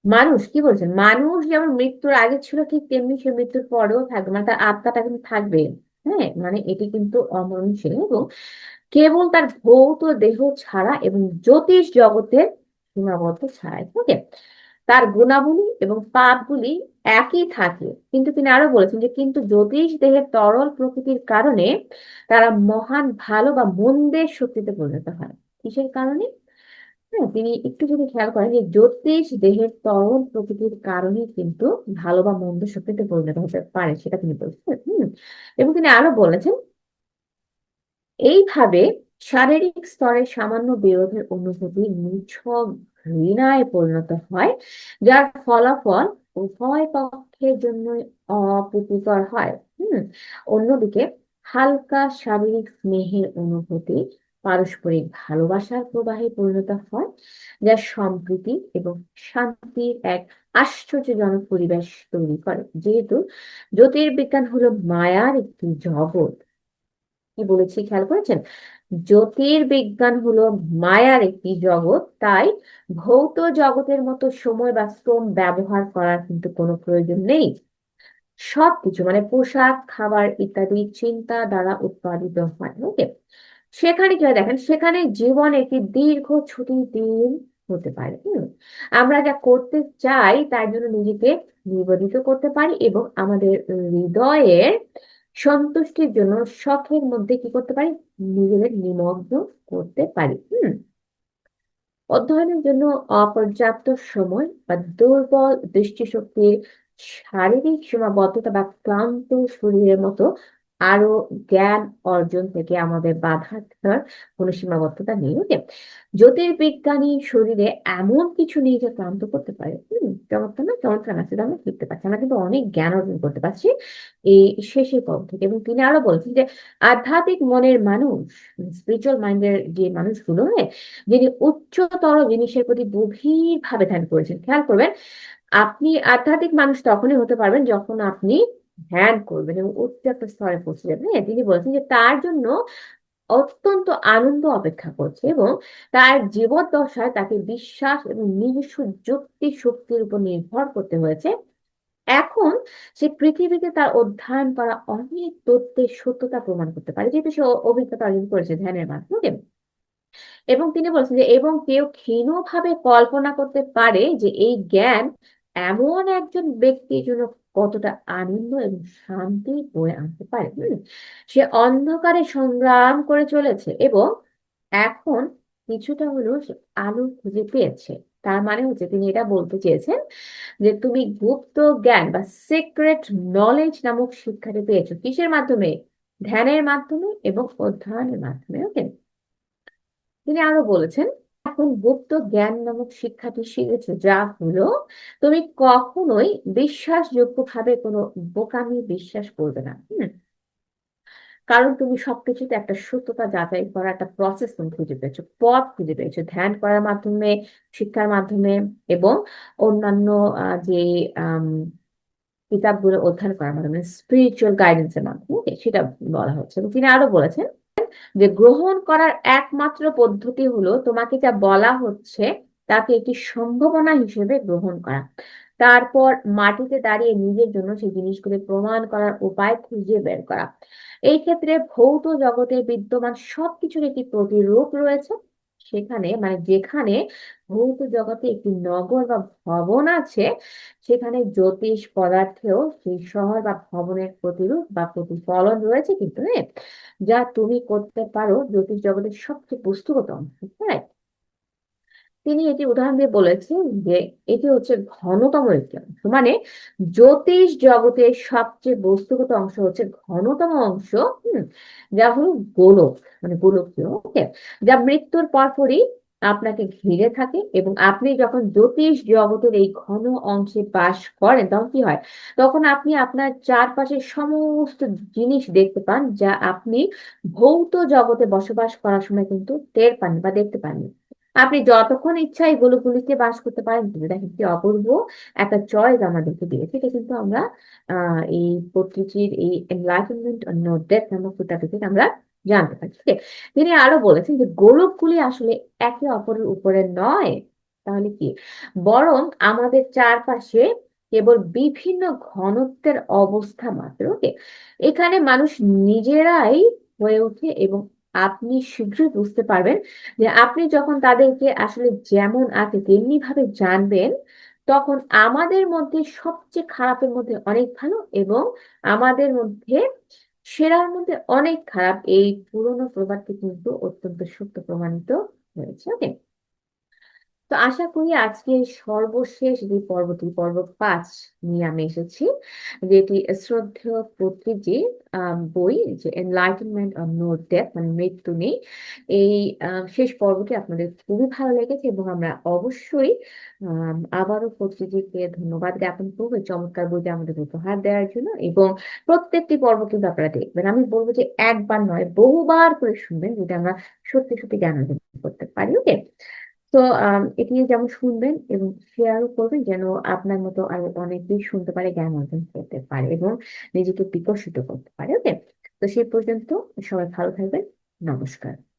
মানুষ কি বলছেন, মানুষ যেমন মৃত্যুর আগে ছিল ঠিক তেমনি সে মৃত্যুর পরেও থাকবে, মানে তার আত্মাটা কিন্তু থাকবে। হ্যাঁ, মানে এটি কিন্তু অমরণশীল এবং কেবল তার ভৌত দেহ ছাড়া এবং জ্যোতিষ জগতের সীমাবদ্ধ ছাড়াই। ওকে, তার গুণাবলী এবং পাপগুলি একই থাকে, কিন্তু তিনি আরো বলেছেন যে কিন্তু জ্যোতিষ দেহের তরল প্রকৃতির কারণে তারা মহান ভালো বা মন্দের শক্তিতে পরিণত হয়। কিসের কারণে? হ্যাঁ, তিনি একটু যদি খেয়াল করেন যে জ্যোতিষ দেহের তরল প্রকৃতির কারণে কিন্তু ভালো বা মন্দ শক্তিতে পরিণত হতে পারে, সেটা তিনি বলছেন। এবং তিনি আরো বলেছেন এইভাবে শারীরিক স্তরে সামান্য বিরোধের অনুভূতি নিছক ঘৃণায় পরিণত হয়, যার ফলাফল উভয় পক্ষের জন্য অপ্রীতিকর হয়। অন্যদিকে হালকা শারীরিক স্নেহের অনুভূতি পারস্পরিক ভালোবাসার প্রবাহে পরিণত হয়, যা সম্প্রীতি এবং শান্তির এক আশ্চর্যজনক পরিবেশ তৈরি করে। যেহেতু জ্যোতির্বিজ্ঞান হলো মায়ার একটি জগৎ, কি বলেছি খেয়াল করেছেন, জ্যোতির্বিজ্ঞান হলো মায়ার একটি জগৎ, তাই ভৌত জগতের মতো সময় বা শ্রম ব্যবহার করার কিন্তু কোনো প্রয়োজন নেই। সবকিছু মানে পোশাক, খাবার ইত্যাদি চিন্তা দ্বারা উৎপাদিত হয়। ওকে, সেখানে কি হয় দেখেন, সেখানে জীবন একটি দীর্ঘ ছুটির দিন হতে পারে। আমরা যা করতে চাই তার জন্য নিজেকে নিবেদিত করতে পারি এবং আমাদের হৃদয়ের সন্তুষ্টির জন্য শখের মধ্যে কি করতে পারি, নিজেদের নিমগ্ন করতে পারি। অধ্যয়নের জন্য অপর্যাপ্ত সময় বা দুর্বল দৃষ্টিশক্তির, শারীরিক সীমাবদ্ধতা বা ক্লান্ত শরীরের মতো আরো জ্ঞান অর্জন থেকে আমাদের বাধা দেওয়ার কোনো সীমাবদ্ধতা নেই। ওকে, জ্যোতির্বিজ্ঞানী শরীরে এমন কিছু নেই যা ক্লান্ত করতে পারে। চমৎকার না? চমৎকার না? সেটা আমরা শিখতে পারছি, আমরা কিন্তু অনেক জ্ঞান অর্জন করতে পারছি এই শেষের পর থেকে। এবং তিনি আরো বলছেন যে আধ্যাত্মিক মনের মানুষ, স্পিরিচুয়াল মাইন্ডের যে মানুষগুলো, যিনি উচ্চতর জিনিসের প্রতি গভীর ভাবে ধ্যান করেছেন। খেয়াল করবেন, আপনি আধ্যাত্মিক মানুষ তখনই হতে পারবেন যখন আপনি ধ্যান করবেন এবং উচ্চ একটা স্তরে পৌঁছে যাবেন। তিনি বলছেন যে তার জন্য অত্যন্ত আনন্দ অপেক্ষা করছে এবং তার জীবদ্দশায় তাকে বিশ্বাস এবং নিজস্ব যুক্তি শক্তির উপর নির্ভর করতে হয়েছে। এখন সে পৃথিবীতে তার অধ্যয়ন করা অনেক তথ্যের সত্যতা প্রমাণ করতে পারে, যেহেতু সে অভিজ্ঞতা অর্জন করেছে ধ্যানের মাধ্যমে। এবং তিনি বলছেন যে এবং কেউ ক্ষীণভাবে কল্পনা করতে পারে যে এই জ্ঞান এমন একজন ব্যক্তির জন্য কতটা আনন্দ এবং শান্তি বয়ে আনতে পারে। সে অন্ধকারে সংগ্রাম করে চলেছে এবং এখন কিছুটা হলেও সে আলো খুঁজে পেয়েছে। তার মানে হচ্ছে তিনি এটা বলতে চেয়েছেন যে তুমি গুপ্ত জ্ঞান বা সিক্রেট নলেজ নামক শিক্ষাটি পেয়েছো কিসের মাধ্যমে? ধ্যানের মাধ্যমে এবং অধ্যয়নের মাধ্যমে। ওকে। তিনি আরো বলেছেন এখন গুপ্ত জ্ঞান নামক শিক্ষাটি শিখেছো, যা হলো তুমি কখনোই বিশ্বাসযোগ্য ভাবে কোনো বোকামি বিশ্বাস করবে না। কারণ তুমি সবকিছুতে একটা সত্যতা যাচাই করার একটা প্রসেস তুমি খুঁজে পেয়েছো, পথ খুঁজে পেয়েছো ধ্যান করার মাধ্যমে, শিক্ষার মাধ্যমে, এবং অন্যান্য যে আম, কিতাবগুলো অধ্যয়ন করার মাধ্যমে, স্পিরিচুয়াল গাইডেন্সের মাধ্যমে। Okay, সেটা বলা হচ্ছে। এবং তিনি আরো বলেছেন যে গ্রহণ করার একমাত্র পদ্ধতি হলো তোমাকে যা বলা হচ্ছে তাকে একটি সম্ভাবনা হিসেবে গ্রহণ করা, তারপর মাটিতে দাঁড়িয়ে নিজের জন্য সেই জিনিসগুলি প্রমাণ করার উপায় খুঁজে বের করা। এই ক্ষেত্রে ভৌত জগতে বিদ্যমান সবকিছুর একটি প্রতিরূপ রয়েছে। সেখানে মানে যেখানে ভৌত জগতে একটি নগর বা ভবন আছে, সেখানে জ্যোতিষ পদার্থেও সেই শহর বা ভবনের প্রতিরূপ বা প্রতিফলন রয়েছে, কিন্তু হ্যাঁ, যা তুমি করতে পারো জ্যোতিষ জগতের সবচেয়ে বস্তুগত অংশ। হ্যাঁ, তিনি এটি উদাহরণ দিয়ে বলেছেন যে এটি হচ্ছে ঘনতম একটি অংশ, মানে জ্যোতিষ জগতের সবচেয়ে বস্তুগত অংশ হচ্ছে ঘনতম অংশ। হুম, যা হলো গোলক, মানে গোলকীয়। ওকে। যা মৃত্যুর পরপরই আপনাকে ঘিরে থাকে, এবং আপনি যখন জ্যোতিষ জগতের এই ঘন অংশে বাস করেন তখন কি হয়? তখন আপনি আপনার চারপাশের সমস্ত জিনিস দেখতে পান, যা আপনি ভৌত জগতে বসবাস করার সময় কিন্তু টের পান বা দেখতে পান। আপনি যতক্ষণ ইচ্ছা এই গোলকগুলিতে বাস করতে পারেন, কিন্তু দেখেন কি অপূর্ব একটা চয়েস আমাদেরকে দিয়েছে। এটা কিন্তু আমরা এই পত্রিকার এই এনলাইটেনমেন্ট নো ডেথ নামক কিতাব থেকে আমরা জানতে পারি। ঠিক আছে? তিনি আরো বলেছেন যে গোলকগুলি আসলে একে অপরের উপরে নয়, তাহলে কি, বরং আমাদের চারপাশে কেবল বিভিন্ন ঘনত্বের অবস্থা মাত্র। ওকে। এখানে মানুষ নিজেরাই হয়ে ওঠে, এবং আপনি শীঘ্রই বুঝতে পারবেন যে আপনি যখন তাদেরকে আসলে যেমন আছে তেমনি ভাবে জানবেন, তখন আমাদের মধ্যে সবচেয়ে খারাপের মধ্যে অনেক ভালো, এবং আমাদের মধ্যে সেরার মধ্যে অনেক খারাপ, এই পুরনো প্রবাদটি কিন্তু অত্যন্ত সত্য প্রমাণিত হয়েছে। ওকে। তো আশা করি আজকে সর্বশেষ যে পর্বটি, পর্ব 5 নিয়ে আমি এসেছি, যেটি শ্রদ্ধেয় পত্রিজি বই, যে এনলাইটেনমেন্ট অফ নো ডেথ, মানে মৃত্যু নেই। এই শেষ পর্বটি আপনাদের খুবই ভালো লেগেছে, এবং আমরা অবশ্যই আবারও পত্রিজিকে ধন্যবাদ জ্ঞাপন করবো এই চমৎকার বইটি আমাদের উপহার দেওয়ার জন্য। এবং প্রত্যেকটি পর্ব কিন্তু আপনারা দেখবেন, আমি বলবো যে একবার নয় বহুবার করে শুনবেন, যদি আমরা সত্যি সত্যি জ্ঞান অর্জন করতে পারি। ওকে। তো এটি যেমন শুনবেন এবং শেয়ারও করবেন, যেন আপনার মতো আরো অনেকেই শুনতে পারে, জ্ঞান অর্জন করতে পারে এবং নিজেকে বিকশিত করতে পারে। ওকে। তো সেই পর্যন্ত সবাই ভালো থাকবেন। নমস্কার।